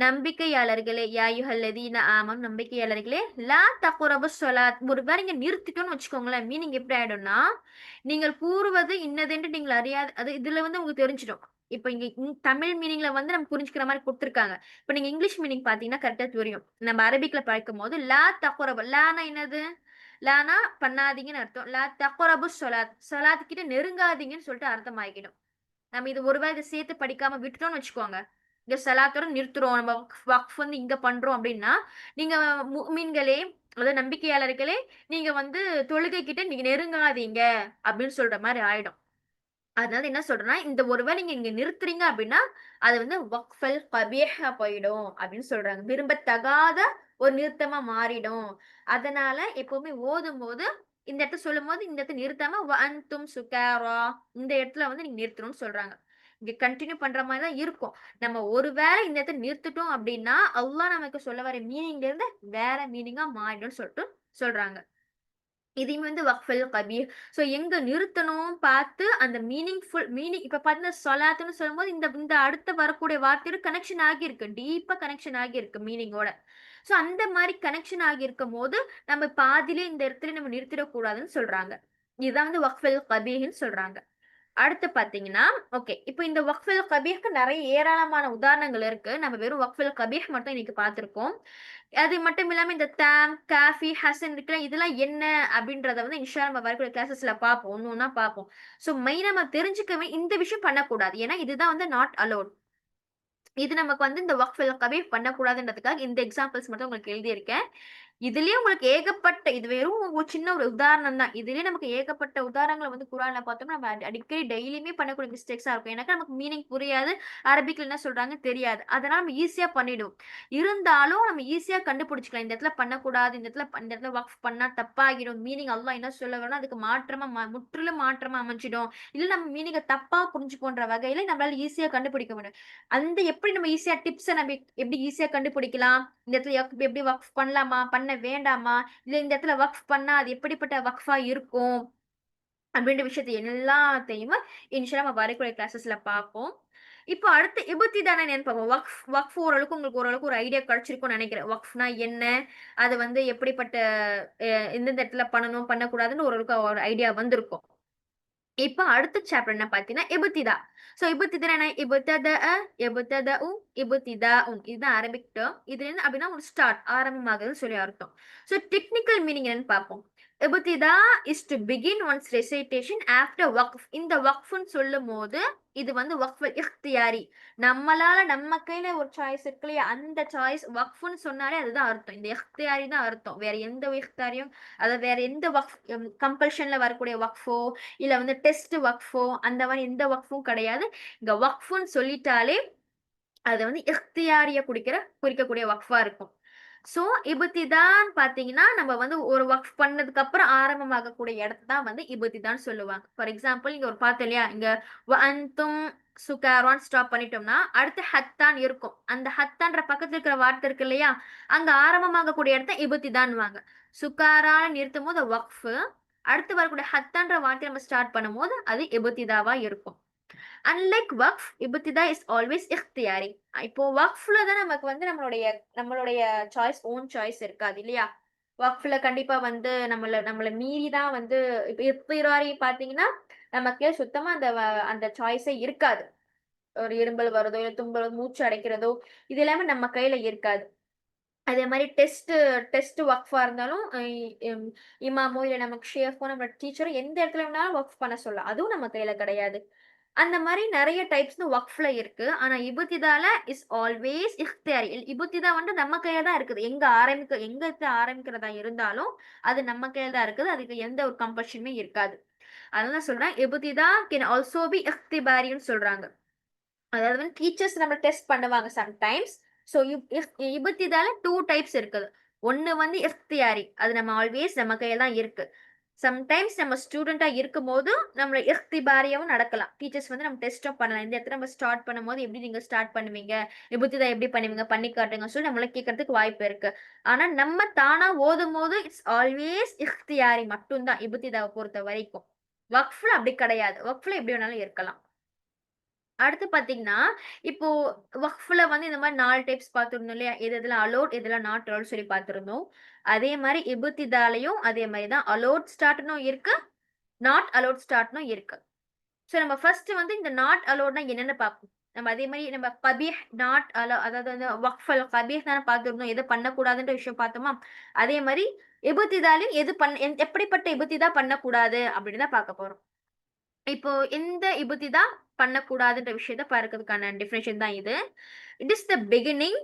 நம்பிக்கையாளர்களே யா அய்யுஹல்லதீன ஆமனூ நம்பிக்கையாளர்களே லா தக்ரபுஸ் ஸலாத் ஒருவேளை இங்க நிறுத்திட்டோம்னு வச்சுக்கோங்களேன், மீனிங் எப்படி ஆயிடும்னா நீங்கள் கூறுவது இன்னதென்று நீங்கள் அறியாது. அது இதுல வந்து உங்களுக்கு தெரிஞ்சிடும். இப்ப இங்க தமிழ் மீனிங்ல வந்து நம்ம புரிஞ்சுக்கிற மாதிரி கொடுத்துருக்காங்க. இப்ப நீங்க இங்கிலீஷ் மீனிங் பாத்தீங்கன்னா கரெக்டா தெரியும். நம்ம அரபிக்ல படிக்கும் போது லா தக்ரபு லானா என்னது? லானா பண்ணாதீங்கன்னு அர்த்தம். லா தக்ரபு ஸலாத் ஸலாத் கிட்ட நெருங்காதீங்கன்னு சொல்லிட்டு அர்த்தம் ஆகிடும். நம்ம இது ஒருவேளை இதை சேர்த்து படிக்காம விட்டுட்டோம்னு வச்சுக்கோங்க, இங்க ஸலாத்தோட நிறுத்துறோம், நம்ம வக்ஃப் வந்து இங்க பண்றோம் அப்படின்னா நீங்க முஃமின்களே அதாவது நம்பிக்கையாளர்களே நீங்க வந்து தொழுகை கிட்ட நீங்க நெருங்காதீங்க அப்படின்னு சொல்ற மாதிரி ஆயிடும். அதனால என்ன சொல்றேன்னா இந்த ஒருவேளை நீங்க இங்க நிறுத்துறீங்க அப்படின்னா அது வந்து வக்ஃபல் கபீஹா போயிடும் அப்படின்னு சொல்றாங்க. விரும்பத்தகாத ஒரு நிறுத்தமா மாறிடும். அதனால எப்பவுமே ஓதும் போது இந்த இடத்த சொல்லும் போது இந்த இடத்த நிறுத்தாம வ அன்தும் சுகாரா இந்த இடத்துல வந்து நீங்க நிறுத்தணும்னு சொல்றாங்க. இங்க கண்டினியூ பண்ற மாதிரி தான் இருக்கும். நம்ம ஒருவேளை இந்த இடத்த நிறுத்திட்டோம் அப்படின்னா அல்லாஹ் நமக்கு சொல்ல வர மீனிங்ல இருந்து வேற மீனிங்கா மாறிடும்னு சொல்லிட்டு சொல்றாங்க. இதையும் வந்து வக்ஃபுல் கபீர். சோ எங்க நிறுத்தணும் பார்த்து அந்த மீனிங்ஃபுல் மீனிங் இப்ப பாத்தீங்கன்னா சொலாத்துன்னு சொல்லும்போது இந்த இந்த அடுத்த வரக்கூடிய வார்த்தையோட கனெக்ஷன் ஆகியிருக்கு. டீப்பா கனெக்ஷன் ஆகியிருக்கு மீனிங்கோட. சோ அந்த மாதிரி கனெக்ஷன் ஆகியிருக்கும் போது நம்ம பாதியிலே இந்த இடத்துல நம்ம நிறுத்திடக்கூடாதுன்னு சொல்றாங்க. இதுதான் வந்து வக்ஃபுல் கபீஹ்ன்னு சொல்றாங்க. அடுத்து பாத்தீங்கன்னா ஓகே இப்போ இந்த வக்ஃபுல் கபீஹ்க்கு நிறைய ஏராளமான உதாரணங்கள் இருக்கு. நம்ம வெறும் வக்ஃபுல் கபீஹ் மட்டும் இன்னைக்கு பார்த்திருக்கோம். அது மட்டும் இல்லாம இந்த தாம் காஃபி ஹசன் இருக்குல்ல இதெல்லாம் என்ன அப்படின்றத வந்து இன்ஷா நம்ம வரக்கூடிய கிளாஸஸ்ல பார்ப்போம். ஒண்ணு ஒண்ணா பார்ப்போம். சோ மெயினா நம்ம தெரிஞ்சுக்கவே இந்த விஷயம் பண்ணக்கூடாது. ஏன்னா இதுதான் வந்து நாட் அலோட். இது நமக்கு வந்து இந்த வக்ஃபுல் கபீஹ் பண்ணக்கூடாதுன்றதுக்காக இந்த எக்ஸாம்பிள்ஸ் மட்டும் உங்களுக்கு எழுதியிருக்கேன். இதுலயே உங்களுக்கு ஏகப்பட்ட இது வெறும் ஒரு சின்ன ஒரு உதாரணம் தான். இதுலயே நமக்கு ஏகப்பட்ட உதாரணங்களை வந்து குரான்ல பார்த்தோம்னா நம்ம அடிக்கடி டெய்லியுமே பண்ணக்கூடிய மிஸ்டேக்ஸா இருக்கும். எனக்கு நமக்கு மீனிங் புரியாது, அரபிக்ல என்ன சொல்றாங்க தெரியாது. அதனால நம்ம ஈஸியா பண்ணிடுவோம். இருந்தாலும் நம்ம ஈஸியா கண்டுபிடிச்சிக்கலாம். இந்த இடத்துல பண்ணக்கூடாது, இந்த இடத்துல வக்ஃப் பண்ணா தப்பாகிடும், மீனிங் அல்லாஹ் என்ன சொல்ல வரணும் அதுக்கு மாற்றமா முற்றிலும் மாற்றமா அமைஞ்சிடும், இல்ல நம்ம மீனிங்க தப்பா புரிஞ்சுக்கோன்ற வகையில நம்மளால ஈஸியா கண்டுபிடிக்க முடியும். அந்த எப்படி நம்ம ஈஸியா டிப்ஸை நம்ம எப்படி ஈஸியா கண்டுபிடிக்கலாம், இந்த இடத்துல எப்படி வக்ஃப் பண்ணலாமா பண்ண வேண்டாமா, இல்ல இந்த இடத்துல வக்ஃப் பண்ணா அது எப்படிப்பட்ட வக்ஃபா இருக்கும் அப்படின்ற விஷயத்தை எல்லாத்தையுமே இன்ஷா நம்ம வரக்கூடிய கிளாஸஸ்ல பார்ப்போம். இப்போ அடுத்து இபுத்திதானா என்னன்னு பார்ப்போம். வக்ஃப் ஓரளவுக்கு உங்களுக்கு ஓரளவுக்கு ஒரு ஐடியா கிடைச்சிருக்கும்னு நினைக்கிறேன். வக்ஃப்னா என்ன, அது வந்து எப்படிப்பட்ட எந்தெந்த இடத்துல பண்ணணும் பண்ணக்கூடாதுன்னு ஓரளவுக்கு ஒரு ஐடியா வந்திருக்கும். இப்ப அடுத்த சாப்டர் என்ன பாத்தீங்கன்னா இபுத்திதா. சோ இபுத்திதா என்ன? இபுத்ததஉ இபுத்திதாஉன் இதுதான் அரபிக் டேர்ம். இது என்ன அப்படின்னா ஒரு ஸ்டார்ட் ஆரம்பமாகுதுன்னு சொல்லி அர்த்தம். சோ டெக்னிக்கல் மீனிங் என்னன்னு பார்ப்போம். இபுத்திதா is to begin once recitation after வக்ஃப். இந்த வக்ஃப்னு சொல்லும் போது இது வந்து வக்ஃபுல் இக்தியாரி. நம்மளால நம்ம கையில ஒரு சாய்ஸ் இருக்கு இல்லையா, அந்த சாய்ஸ் வக்ஃப்னு சொன்னாலே அதுதான் அர்த்தம். இந்த இக்தியாரி தான் அர்த்தம். வேற எந்த இக்தியாரியும் அதாவது வேற எந்த வக்ஃப் கம்பல்ஷன்ல வரக்கூடிய வக்ஃபோ இல்ல வந்து டெஸ்ட் வக்ஃபோ அந்த மாதிரி எந்த வக்ஃபும் கிடையாது. இங்க வக்ஃப்னு சொல்லிட்டாலே அது வந்து இக்தியாரிய குறிக்கக்கூடிய வக்ஃபா இருக்கும். சோ இபுத்திதான் பாத்தீங்கன்னா நம்ம வந்து ஒரு வக்ஃப் பண்ணதுக்கு அப்புறம் ஆரம்பமாகக்கூடிய இடத்தை தான் வந்து இபுத்திதான் சொல்லுவாங்க. ஃபார் எக்ஸாம்பிள் இங்க ஒரு பார்த்தோம் இல்லையா, இங்க அன்தும் சுகாரான் ஸ்டாப் பண்ணிட்டோம்னா அடுத்து ஹத்தான் இருக்கும். அந்த ஹத்தான்ற பக்கத்துல இருக்கிற வார்த்தை இருக்கு இல்லையா, அங்க ஆரம்பமாகக்கூடிய இடத்த இபுத்திதான்வாங்க. சுகாரான நிறுத்தும் போது வக்ஃப், அடுத்து வரக்கூடிய ஹத்தான்ற வார்த்தை நம்ம ஸ்டார்ட் பண்ணும் போது அது இபுத்திதாவா இருக்கும். அன்லைக் வக்ஃப் இபுத்திதா இஸ் ஆல்வேஸ் இக்தியாரி. இப்போ வக்ஃப்ல தான் நமக்கு வந்து நம்மளுடைய சாய்ஸ் ஓன் சாய்ஸ் இருக்காது இல்லையா. வக்ஃப்ல கண்டிப்பா வந்து நம்மள மீறி தான் வந்து இப்ப இக்தியாரி பாத்தீங்கன்னா நமக்கு சுத்தமா அந்த சாய்ஸே இருக்காது. ஒரு இரும்பல் வருதோ இல்ல தும்பல் மூச்சு அடைக்கிறதோ இது எல்லாமே நம்ம கையில இருக்காது. அதே மாதிரி டெஸ்ட் வக்ஃபா இருந்தாலும் இமாமோ இல்லை நமக்கு ஷேஃபோ நம்ம டீச்சரோ எந்த இடத்துல வேணாலும் வக்ஃப் பண்ண சொல்லலாம். அதுவும் நம்ம கையில கிடையாது. அந்த மாதிரி நிறைய டைப்ஸ் வக்ஃப்ல இருக்கு. ஆனா இபுத்திதால இஸ் ஆல்வேஸ் இஃப்தியாரி. இபுத்திதா வந்து நம்ம கையில தான் இருக்குது. எங்க ஆரம்பிக்கிறதா இருந்தாலும் அது நம்ம கையில தான் இருக்குது. அதுக்கு எந்த ஒரு கம்பல்ஷனுமே இருக்காது. அதனால சொல்றேன் இபுத்திதா கேன் ஆல்சோ பி இஃப்திபாரின்னு சொல்றாங்க. அதாவது வந்து டீச்சர்ஸ் நம்ம டெஸ்ட் பண்ணுவாங்க சம்டைம்ஸ். ஸோ இபுத்திதால 2 டைப்ஸ் இருக்குது. ஒன்னு வந்து இஃப்தியாரி, அது நம்ம ஆல்வேஸ் நம்ம கையில தான் இருக்கு. சம்டைம்ஸ் நம்ம ஸ்டூடெண்டா இருக்கும்போது நம்ம இஃப்திபாரியாவும் நடக்கலாம். டீச்சர்ஸ் வந்து நம்ம டெஸ்ட்டும் பண்ணலாம். இந்த இடத்துல நம்ம ஸ்டார்ட் பண்ணும்போது எப்படி நீங்க ஸ்டார்ட் பண்ணுவீங்க, இபுத்திதா எப்படி பண்ணுவீங்க, பண்ணி காட்டுங்க சொல்லி நம்மள கேட்கறதுக்கு வாய்ப்பு இருக்கு. ஆனா நம்ம தானா ஓதும் போது இட்ஸ் ஆல்வேஸ் இஃப்தியாரி மட்டும்தான் இபுத்திதாவை பொறுத்த வரைக்கும். வக்ஃப்ல அப்படி கிடையாது. வக்ஃப்ல எப்படி வேணாலும் இருக்கலாம். அடுத்து பாத்தீங்கன்னா, இப்போ வக்ஃப்ல வந்து இந்த மாதிரி 4 டைப்ஸ் பார்த்திருந்தோம் இல்லையா? எதுல அலோட், எதுல நாட் அலோட் சொல்லி பார்த்திருந்தோம். அதே மாதிரி இபுத்திதாலயும் அதே மாதிரி தான் அலோட் ஸ்டார்ட்னும் இருக்கு, நாட் அலோட் ஸ்டார்ட்னும் இருக்கு. ஸோ நம்ம ஃபர்ஸ்ட் வந்து இந்த நாட் அலோட்னா என்னன்னு பார்ப்போம். நம்ம அதே மாதிரி நம்ம கபீஹ் நாட் அலோ, அதாவது வந்து வக்ஃபல் கபீஹ் தானே பார்த்திருந்தோம், எது பண்ணக்கூடாதுன்ற விஷயம் பார்த்தோமா? அதே மாதிரி இபுத்திதாலையும் எப்படிப்பட்ட இபுத்திதா பண்ணக்கூடாது அப்படின்னு தான் பார்க்க போறோம். இப்போ எந்த இபுத்திதா பண்ணக்கூடாதுன்ற விஷயத்த பார்க்கறதுக்கான டெஃபினேஷன் தான் இது. It is the beginning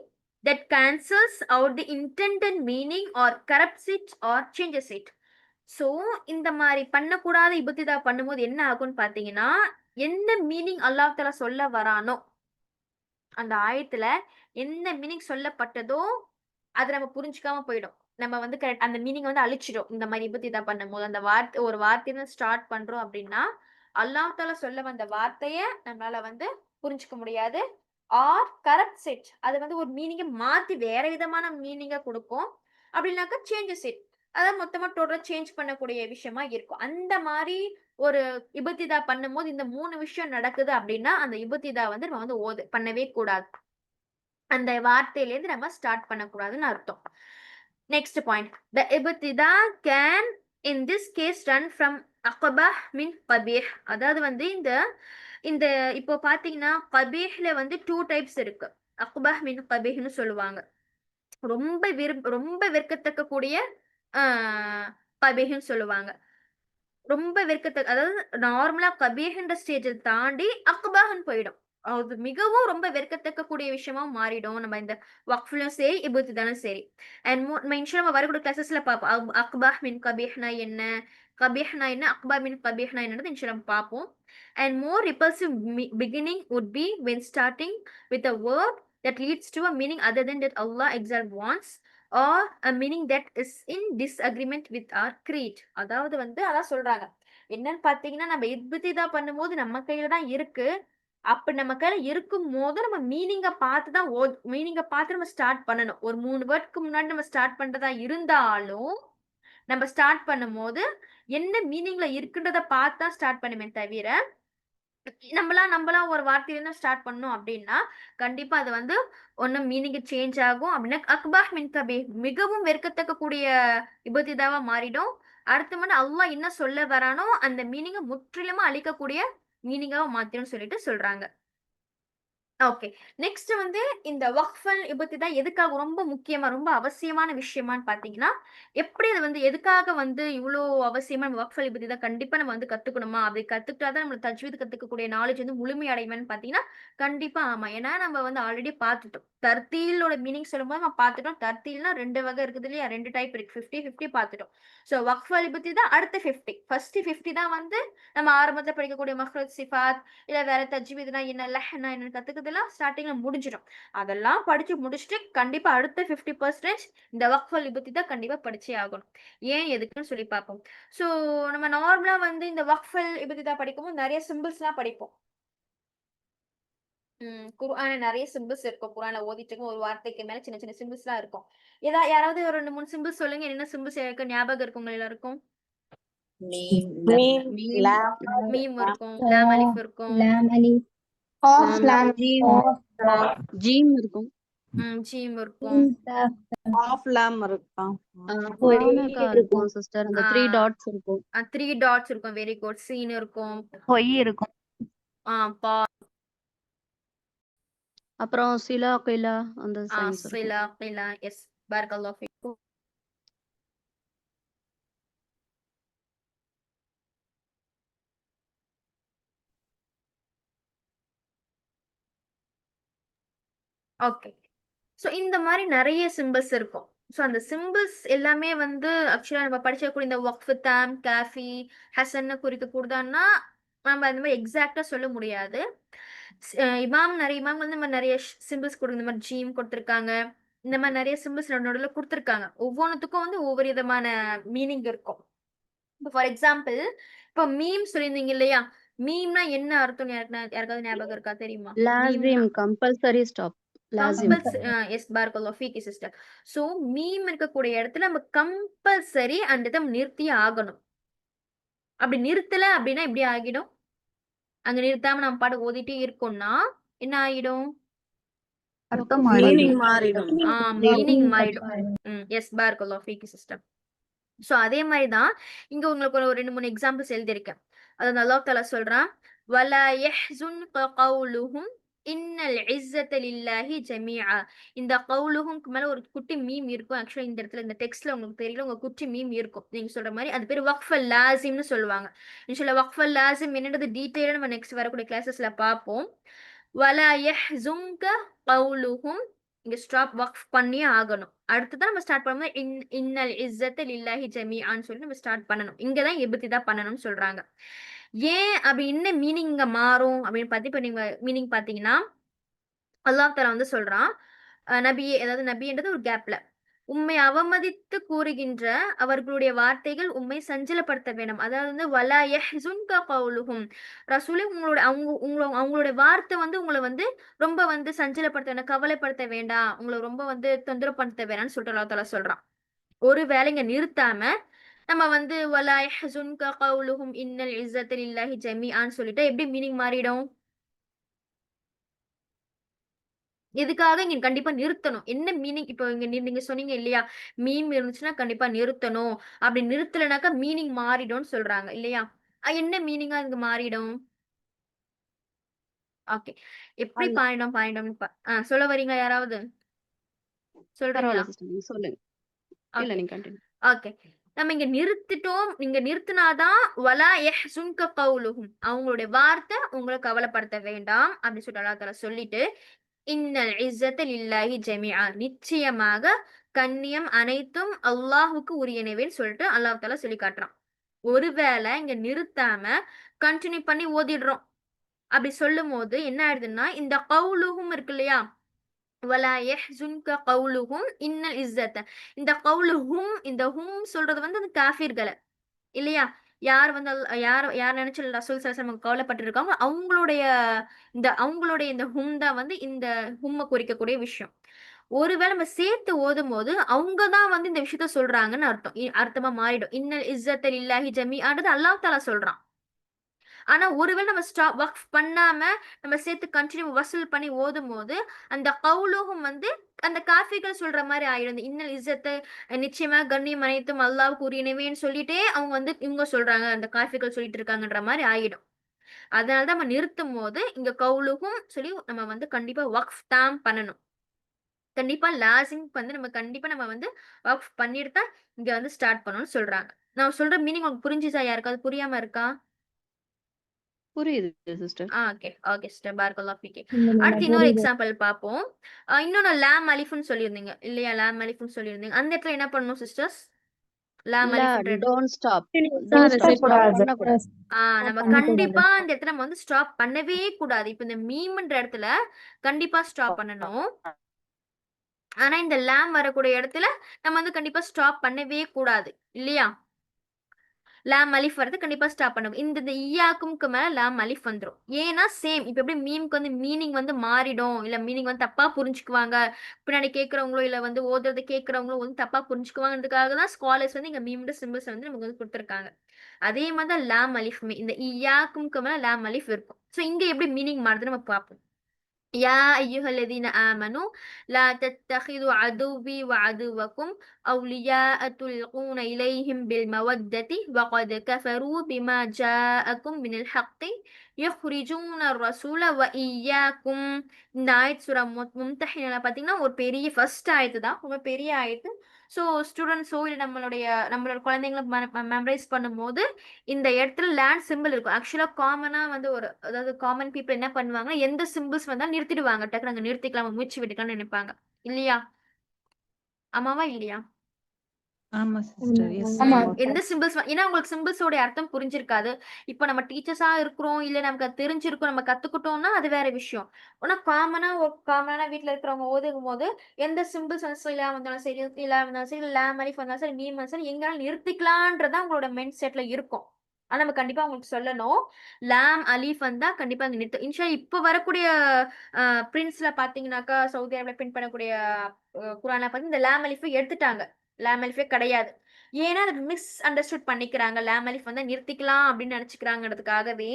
that cancels out the intended meaning or corrupts it or changes it. So இந்த மாதிரி பண்ணக்கூடாத இபுத்திதா பண்ணும்போது என்ன ஆகும்னு பார்த்தீங்கன்னா, எந்த மீனிங் அல்லாஹ் தஆலா சொல்ல வரானோ, அந்த ஆயத்துல என்ன மீனிங் சொல்லப்பட்டதோ அதை நம்ம புரிஞ்சுக்காம போயிடும். நம்ம வந்து கரெக்ட் அந்த மீனிங் வந்து அழிச்சிடும். இந்த மாதிரி இபுத்திதா பண்ணும்போது அந்த ஒரு வார்த்தையை ஸ்டார்ட் பண்றோம் அப்படின்னா, அல்லாஹ் தஆலா சொல்ல வந்த வார்த்தைய நம்மளால வந்து புரிஞ்சுக்க முடியாது. ஆர் கரெக்ட் செட், அது வந்து ஒரு மீனிங்கை மாத்தி வேற விதமான மீனிங்கை கொடுக்கும். அப்படின்னாக்கா சேஞ்சஸ் இட், அதாவது மொத்தமா டோட்டலா சேஞ்ச் பண்ணக்கூடிய விஷயமா இருக்கும். அந்த மாதிரி ஒரு இபுத்திதா பண்ணும்போது இந்த 3 விஷயம் நடக்குது அப்படின்னா அந்த இபுத்திதா வந்து நம்ம வந்து பண்ணவே கூடாது. அந்த வார்த்தையிலேருந்து நம்ம ஸ்டார்ட் பண்ணக்கூடாதுன்னு அர்த்தம். நெக்ஸ்ட் பாயிண்ட், த இபுத்திதா can in this case run from அக்பஹ் மின் கபீஹ். அதாவது வந்து இந்த இந்த இப்போ பாத்தீங்கன்னா கபீஹ்ல வந்து 2 டைப்ஸ் இருக்கு. அக்பஹ் மின் கபீஹ்னு சொல்லுவாங்க. ரொம்ப வெறுக்கத்தக்க கூடிய கபீஹ்னு சொல்லுவாங்க. ரொம்ப வெறுக்கத்தக்க, அதாவது நார்மலா கபீஹ்ன்ற ஸ்டேஜை தாண்டி அக்பஹ்னு போயிடும். அது மிகவும் ரொம்ப வெறுக்கத்தக்க கூடிய விஷயமா மாறிடும். நம்ம இந்த வக்ஃப்லயும் சரி இபுத்திதாலும் சரி. அண்ட் மென்ஷன் நம்ம வரக்கூடிய கிளாஸஸ்ல பார்ப்போம். அக்பஹ் மின் கபீஹ்னா என்ன, கபீஹ்னா என்ன, அக்பர் மின் கபீஹ்னா என்னது இன்ஷா நம்ம பார்ப்போம். And more repulsive beginning would be when starting with a word that leads to a meaning other than that Allah Exalt wants, or a meaning that is in disagreement with our creed. அதாவது வந்து அதான் சொல்றாங்க. என்னன்னு பாத்தீங்கன்னா, நம்ம இப்திதா பண்ணும்போது நம்ம கையில தான் இருக்கு. அப்ப நம்ம கையில இருக்கும் போது நம்ம மீனிங்கை பார்த்து நம்ம ஸ்டார்ட் பண்ணணும். ஒரு 3 வேர்ட்க்கு முன்னாடி நம்ம ஸ்டார்ட் பண்றதா இருந்தாலும் நம்ம ஸ்டார்ட் பண்ணும்போது என்ன மீனிங்ல இருக்குன்றத பார்த்து தான் ஸ்டார்ட் பண்ணுமே தவிர, நம்மளா ஒரு வார்த்தையில ஸ்டார்ட் பண்ணோம் அப்படின்னா கண்டிப்பா அது வந்து ஒண்ணு மீனிங் சேஞ்ச் ஆகும். அப்படின்னா அக்பாஹ் மின் கபீஹ் மிகவும் வெறுக்கத்தக்க கூடிய இபுத்திதாவா மாறிடும். அடுத்து வந்து அல்லாஹ் என்ன சொல்ல வரானோ அந்த மீனிங்கை முற்றிலுமா அழிக்கக்கூடிய மீனிங்காவா மாத்திரும் சொல்லிட்டு சொல்றாங்க. ஓகே. நெக்ஸ்ட் வந்து இந்த வக்ஃபல் இபுத்திதா எதுக்காக ரொம்ப முக்கியமா, ரொம்ப அவசியமான விஷயமான்னு பார்த்தீங்கன்னா, எப்படி அது வந்து எதுக்காக வந்து இவ்ளோ அவசியமா நம்ம வக்ஃபல் இபுத்திதா கண்டிப்பா நம்ம வந்து கத்துக்கணுமா? அப்படி கத்துக்கிட்டா தான் நம்ம தஜ்வீத் கத்துக்கக்கூடிய நாலேட்ஜ் வந்து முழுமை அடையுமான்னு பார்த்தீங்கன்னா, கண்டிப்பா ஆமா. ஏன்னா நம்ம வந்து ஆல்ரெடி பார்த்துட்டோம். தர்தீலோட மீனிங் சொல்லும்போது நம்ம பார்த்துட்டோம். தர்தீல்னா 2 வகை இருக்குது இல்லையா? 2 டைப் இருக்கு. 50, 50 பார்த்துட்டோம். ஸோ வக்ஃபல் இபுத்திதா அடுத்த 50. ஃபர்ஸ்ட் 50 தான் வந்து நம்ம ஆரம்பத்துல படிக்கக்கூடிய மஹ்ரஜ், சிஃபாத், இல்ல வேற தஜ்வீத்னா என்ன, லஹ்னா என்னன்னு கத்துக்கிறதுலாம் ஸ்டார்டிங்ல முடிஞ்சிடும். அதெல்லாம் படிச்சு முடிச்சுட்டு கண்டிப்பா அடுத்த 50% இந்த வக்ஃபல் இபுத்திதா கண்டிப்பா படிச்சே ஆகணும். ஏன் எதுக்குன்னு சொல்லி பார்ப்போம். ஸோ நம்ம நார்மலா வந்து இந்த வக்ஃபல் இபுத்திதா படிக்கும்போது நிறைய சிம்பிள்ஸ்லாம் படிப்போம். குர்ஆன்ல நிறைய சிம்பிள்ஸ் இருக்கும். குர்ஆன்ல ஓதிட்டு இருக்கும் ஒரு வார்த்தைக்கு மேல சின்ன சின்ன சிம்பிள்ஸ்லாம் இருக்கும். யாராவது ஒரு 2, 3 சிம்பிள்ஸ் சொல்லுங்க. என்ன சிம்பிள்ஸ் எனக்கு ஞாபகம் இருக்கு உங்க எல்லாருக்கும்? மீம், மீம், லாம், மீம் இருக்கும், லாம் அலிஃப் இருக்கும், லாம் அலிஃப், காஃப், லாம், ஜீம், ஜீம் இருக்கும், ஜீம் இருக்கும், காஃப், லாம் இருக்கும். ஹானகா இருக்கும் சிஸ்டர். அந்த 3 டாட்ஸ் இருக்கும். 3 டாட்ஸ் இருக்கும். Very good. சீன் இருக்கும். பொய் இருக்கும். பா, அப்புறம் சிலா கிலா அந்த சைன்ஸ் இருக்கும். சிலா, கிலா. எஸ், பாரக்கல்லாஹு ஃபீக்கும். ஓகே. சோ இந்த மாரி நெறைய சிம்பிள்ஸ் இருக்கும். சோ அந்த சிம்பிள்ஸ் எல்லாமே வந்து ஆக்சுவலா நம்ம படிச்சிருக்கக்கூடிய இந்த வக்ஃப், தாம், காஃபி, ஹஸன்னு குறிக்கக்கூடியதான்னா, நம்ம அந்த மாரி எக்ஸாக்ட்டா சொல்ல முடியாது. நெறைய இமாம் வந்து இந்த மாரி நெறைய சிம்பிள்ஸ் இந்த மாரி ஜீம் குடுத்திருக்காங்க. இந்த மாரி நெறைய சிம்பிள்ஸ் நடுவுல குடுத்திருக்காங்க. ஒவ்வொன்னுத்துக்கும் வந்து ஒவ்வொரு விதமான மீனிங் இருக்கும். இப்ப ஃபார் எக்ஸாம்பிள், இப்ப மீம் சொல்லியிருந்தீங்க இல்லையா? மீம்னா என்ன அர்த்தம்னு யாருக்காவது ஞாபகம் இருக்கா? தெரியுமா? மீம்னா லாசிம் கம்பல்சரி ஸ்டாப். லாசிம். எஸ் பாரக்கல்லாஹு ஃபீக்கி சிஸ்டர். சோ மீம் இருக்கக்கூடிய இடத்துல நம்ம கம்பல்சரி அந்த இத நிறுத்தியே ஆகணும். அப்படி நிறுத்தல அப்படின்னா எப்படி ஆகிடும்? அங்க நிறுத்தாம நம்ம பாட்டுக்கு ஓதிட்டே இருக்கோம்னா, என்ன ஆயிடும்? அர்த்தம் மீனிங் மாறிடும். மாறிடும். மீனிங் மாறிடும். எஸ் பாரக்கல்லாஹு ஃபீக்கி சிஸ்டர். சோ அதே மாரி தான் இங்க உங்களுக்கு ஒரு 2, 3 எக்ஸாம்பிள்ஸ் எழுதியிருக்கேன். அதாவது அல்லாஹ் தஆலா சொல்றான், "வலா யஹ்ஸுன்க கவுலுஹும் இன்னல் இஸ்ஸத லில்லாஹி ஜமீஆ." இந்த கவுலுஹும்க்கு மேல ஒரு குட்டி மீம் இருக்கும். ஆக்சுவலா இந்த இடத்துல இந்த டெக்ஸ்ட்ல உங்களுக்கு தெரியல. உங்க குட்டி மீம் இருக்கும். நீங்க சொல்ற மாரி அது பேரு வக்ஃபுல் லாசிம்னு சொல்லுவாங்க. இன்ஷாஅல்லாஹ் வக்ஃபுல் லாசிம் என்னன்றது டீடைலா நம்ம நெக்ஸ்ட் வரக்கூடிய கிளாஸஸ்ல பார்ப்போம். வலா யஹ்ஸுன்க கவுலுஹும் இங்க ஸ்டாப் வக்ஃப் பண்ணியே ஆகணும். அடுத்ததான் நம்ம ஸ்டார்ட் பண்ணும்போது இன்னல் இஸ்ஸத்த லில்லாஹி ஜமீஆன்னு சொல்லி நம்ம ஸ்டார்ட் பண்ணணும். இங்க தான் இப்திதா பண்ணணும்னு சொல்றாங்க. ஏன் அப்படி என்ன மீனிங் இங்க மாறும் அப்படின்னு பார்த்து இப்ப நீங்க மீனிங் பார்த்தீங்கன்னா, அல்லாஹ் தஆலா வந்து சொல்றான், நபியே அதாவது நபின்றது ஒரு கேப்ல. உம்மை அவமதித்து கூறுகின்ற அவர்களுடைய வார்த்தைகள் உம்மை சஞ்சலப்படுத்த வேண்டாம். அதாவது வந்து வலா யஹ்ஸுன்க கவுலுஹும். ரசூலே அவங்களுடைய வார்த்தை வந்து உங்கள வந்து ரொம்ப வந்து சஞ்சலப்படுத்த வேண்டாம், கவலைப்படுத்த வேண்டாம். உங்கள ரொம்ப வந்து தொந்தரவு படுத்த வேணாம்னு சொல்லிட்டு அல்லாஹ் தஆலா சொல்றான். ஒரு வேளைங்க நிறுத்தாம நம்ம வந்து வலா யஹ்ஸுன்க கவுலுஹும் இன்னல் இஸ்ஸத லில்லாஹி ஜமீஆன்னு சொல்லிட்டா எப்படி மீனிங் மாறிடும்? இதுக்காக இங்க கண்டிப்பா நிறுத்தணும். என்ன மீனிங் இப்போ இங்க நீங்க சொன்னீங்க இல்லையா? மீம் இருந்துச்சுன்னா கண்டிப்பா நிறுத்தணும். அப்படி நிறுத்தலனாக்கா மீனிங் மாறிடும்னு சொல்றாங்க இல்லையா? என்ன மீனிங்கா இங்க மாறிடும்? ஓகே. எப்படி அல்ல. பாயிடும் சொல்ல வரீங்களா யாராவது? சொல்றீங்களா? பரவாயில்ல சிஸ்டர். நீங்க சொல்லுங்க. இல்ல ஓகே. நீங்க கண்டினியூ. ஓகே. நம்ம இங்க நிறுத்திட்டோம். இங்க நிறுத்தினாதான் வலா யஹ்ஸுன்க கவுலுஹும். அவங்களுடைய வார்த்தை உங்கள கவலைப்படுத்த வேண்டாம் அப்படின்னு சொல்லிட்டு அல்லாஹ் தஆலா சொல்லிட்டு இன்னல் இஸ்ஸத லில்லாஹி ஜமீஆ. நிச்சயமாக கண்ணியம் அனைத்தும் அல்லாஹ்வுக்கு உரியனவேன்னு சொல்லிட்டு அல்லாஹ் தஆலா சொல்லி காட்டுறான். ஒருவேளை இங்க நிறுத்தாம கன்டின்யூ பண்ணி ஓதிடுறோம். அப்படி சொல்லும்போது என்ன ஆயிடுதுன்னா, இந்த கவுலுஹும் இருக்கு இல்லையா? வலா யஹ்ஸுன்க கவுலுஹும் இன்னல் இஸ்ஸத. இந்த கவுலுஹும் இந்த ஹும் சொல்றது வந்து அந்த காஃபிர்கள இல்லையா? யார் வந்து யார் யார் நினைச்சு ரசூல் ஸல்லல்லாஹு அலைஹி வஸல்லம் கவலைப்பட்டுருக்காங்களோ, அவங்களுடைய இந்த ஹும் தான் வந்து இந்த ஹும்ம குறிக்கக்கூடிய விஷயம். ஒருவேளை நம்ம சேர்த்து ஓதும்போது, அவங்க தான் வந்து இந்த விஷயத்த சொல்றாங்கன்னு அர்த்தம். அர்த்தமா மாறிடும். இன்னல் இஸ்ஸத்த லில்லாஹி ஜமீஆன்றது அல்லாஹ் தஆலா சொல்றான். ஆனா ஒருவேளை நம்ம வக்ஃப் பண்ணாம நம்ம சேர்த்து கன்டின்யூ வசூல் பண்ணி ஓதும்போது, அந்த கவுலுஹும் வந்து அந்த காஃபிர்கள் சொல்ற மாரி ஆயிடும். இந்த இன்னல் இஸ்ஸத்த நிச்சயமா கண்ணியம் அனைத்தும் அல்லாஹ்வுக்கு உரியனவேன்னு சொல்லிட்டே அவங்க வந்து இவங்க சொல்றாங்க. அந்த காஃபிர்கள் சொல்லிட்டு இருக்காங்கன்ற மாரி ஆயிடும். அதனால தான் நம்ம நிறுத்தும்போது, இங்க கவுலுஹும் சொல்லி நம்ம வந்து கண்டிப்பா வக்ஃப் தான் பண்ணணும். கண்டிப்பா லாசிம் வந்து நம்ம வந்து வக்ஃப் பண்ணிட்டு தான் இங்க வந்து ஸ்டார்ட் பண்ணணும்னு சொல்றாங்க. நான் சொல்ற மீனிங் உங்களுக்கு புரிஞ்சுச்சா? யாருக்காவது புரியாம இருக்கா? புரியுது சிஸ்டர். ஓகே. Okay sister. பாரக்கல்லாஹு ஃபீக்கி. அடுத்து இன்னொரு எக்ஸாம்பிள் பார்ப்போம். இன்னொன்னு லாம் அலிஃப்ன்னு சொல்லியிருந்தீங்க இல்லையா? லாம் அலிஃப்ன்னு சொல்லியிருந்தீங்க. அந்த இடத்துல என்ன பண்ணணும் சிஸ்டர்ஸ்? லாம் லா அலிஃப்ன்ற டோன்ட் ஸ்டாப். Stop ஸ்டாப் பண்ணக்கூடாது. நம்ம கண்டிப்பா அந்த இடத்துல நம்ம வந்து ஸ்டாப் பண்ணவே கூடாது. இப்ப இந்த மீம்ன்ற இடத்துல கண்டிப்பா ஸ்டாப் பண்ணணும். ஆனா இந்த லாம் வரக்கூடிய இடத்துல நம்ம வந்து கண்டிப்பா ஸ்டாப் பண்ணவே கூடாது. இல்லையா? லாம் அலிஃப் வரது கண்டிப்பா ஸ்டாப் பண்ணணும். இந்த ஈயாக்கும்க்கு மேல லாம் அலிஃப் வந்துரும். ஏன்னா சேம் இப்ப எப்படி மீம்க்கு வந்து மீனிங் வந்து மாறிடும். இல்ல மீனிங் வந்து தப்பா புரிஞ்சுக்குவாங்க. பின்னாடி கேட்கிறவங்களோ, இல்ல வந்து ஓதுறத கேட்கிறவங்களோ வந்து தப்பா புரிஞ்சுக்குவாங்கன்றதுக்காக தான் ஸ்காலர்ஸ் வந்து இங்க மீம்ன்ற சிம்பிள்ஸ் வந்து நமக்கு வந்து குடுத்துருக்காங்க. அதே மாரி தான் லாம் அலிஃப்மே. இந்த ஈயாக்கும்க்கு மேல லாம் அலிஃப் இருக்கும். சோ இங்க எப்படி மீனிங் மாறுதுன்னு நம்ம பார்ப்போம். யா அய்யுஹல்லதீன ஆமனு லா தத்தகிது அதுவி வ அதுவக்கும் அவ்லியாஅ துல்கூன இலைஹிம் பில் மவத்ததி வகத் கஃபரு பிமா ஜாஅக்கும் மினல் ஹக்கி யுஹ்ரிஜூன ரசூல வ இய்யாக்கும். இந்த ஆயத் சூரா மும்தஹினால பார்த்தீங்கன்னா ஒரு பெரிய ஃபர்ஸ்ட் ஆயத்து தான், ரொம்ப பெரிய ஆயத்து. ஸோ ஸ்டூடெண்ட்ஸோ இல்லை நம்மளோட குழந்தைங்களை மெமரைஸ் பண்ணும்போது இந்த இடத்துல லேண்ட் சிம்பிள் இருக்கும். ஆக்சுவலா காமனா வந்து அதாவது காமன் பீப்புள் என்ன பண்ணுவாங்க, எந்த சிம்பிள்ஸ் வந்தாலும் நிறுத்திடுவாங்க, டக்குனு அங்க நிறுத்திக்கலாம், மூச்சு விட்டுக்கலாம்னு நினைப்பாங்க இல்லையா? ஆமாவா இல்லையா? ஆமா சிஸ்டர். எஸ் ஆமா. எந்த சிம்பிள்ஸ் ஏன்னா உங்களுக்கு சிம்பிள்ஸோட அர்த்தம் புரிஞ்சிருக்காது. இப்போ நம்ம டீச்சர்ஸா இருக்கிறோம், இல்ல நமக்கு அது தெரிஞ்சிருக்கும், நம்ம கத்துக்கிட்டோம்னா அது வேற விஷயம். ஆனா காமனா வீட்ல இருக்கிறவங்க ஓதும் போது எந்த சிம்பிள்ஸ் வந்து இல்லா வந்தாலும் சரி, இல்லா வந்தாலும் சரி, லே மலிஃப் வந்தாலும் சரி, மீம் வந்தாலும் சரி, எங்கனாலும் நிறுத்திக்கலான்றதா உங்களோட மைண்ட் செட்ல இருக்கும். ஆனா நம்ம கண்டிப்பா உங்களுக்கு சொல்லணும், லாம் அலீஃப் வந்தா கண்டிப்பா அங்க நிறுத்து. இன்ஷா இப்ப வரக்கூடிய பிரிண்ட்ஸ்ல பாத்தீங்கன்னாக்கா, சவுதி அரேபியா பிரிண்ட் பண்ணக்கூடிய குரான்ல பாத்தீங்கன்னா இந்த லாம் அலிஃபை எடுத்துட்டாங்க. லாம் அலிஃபே கிடையாது. ஏன்னா அதை மிஸ் அண்டர்ஸ்டுட் பண்ணிக்கிறாங்க. லாம் அலிஃப் வந்து நிறுத்திக்கலாம் அப்படின்னு நினைச்சுக்கிறாங்கிறதுக்காகவே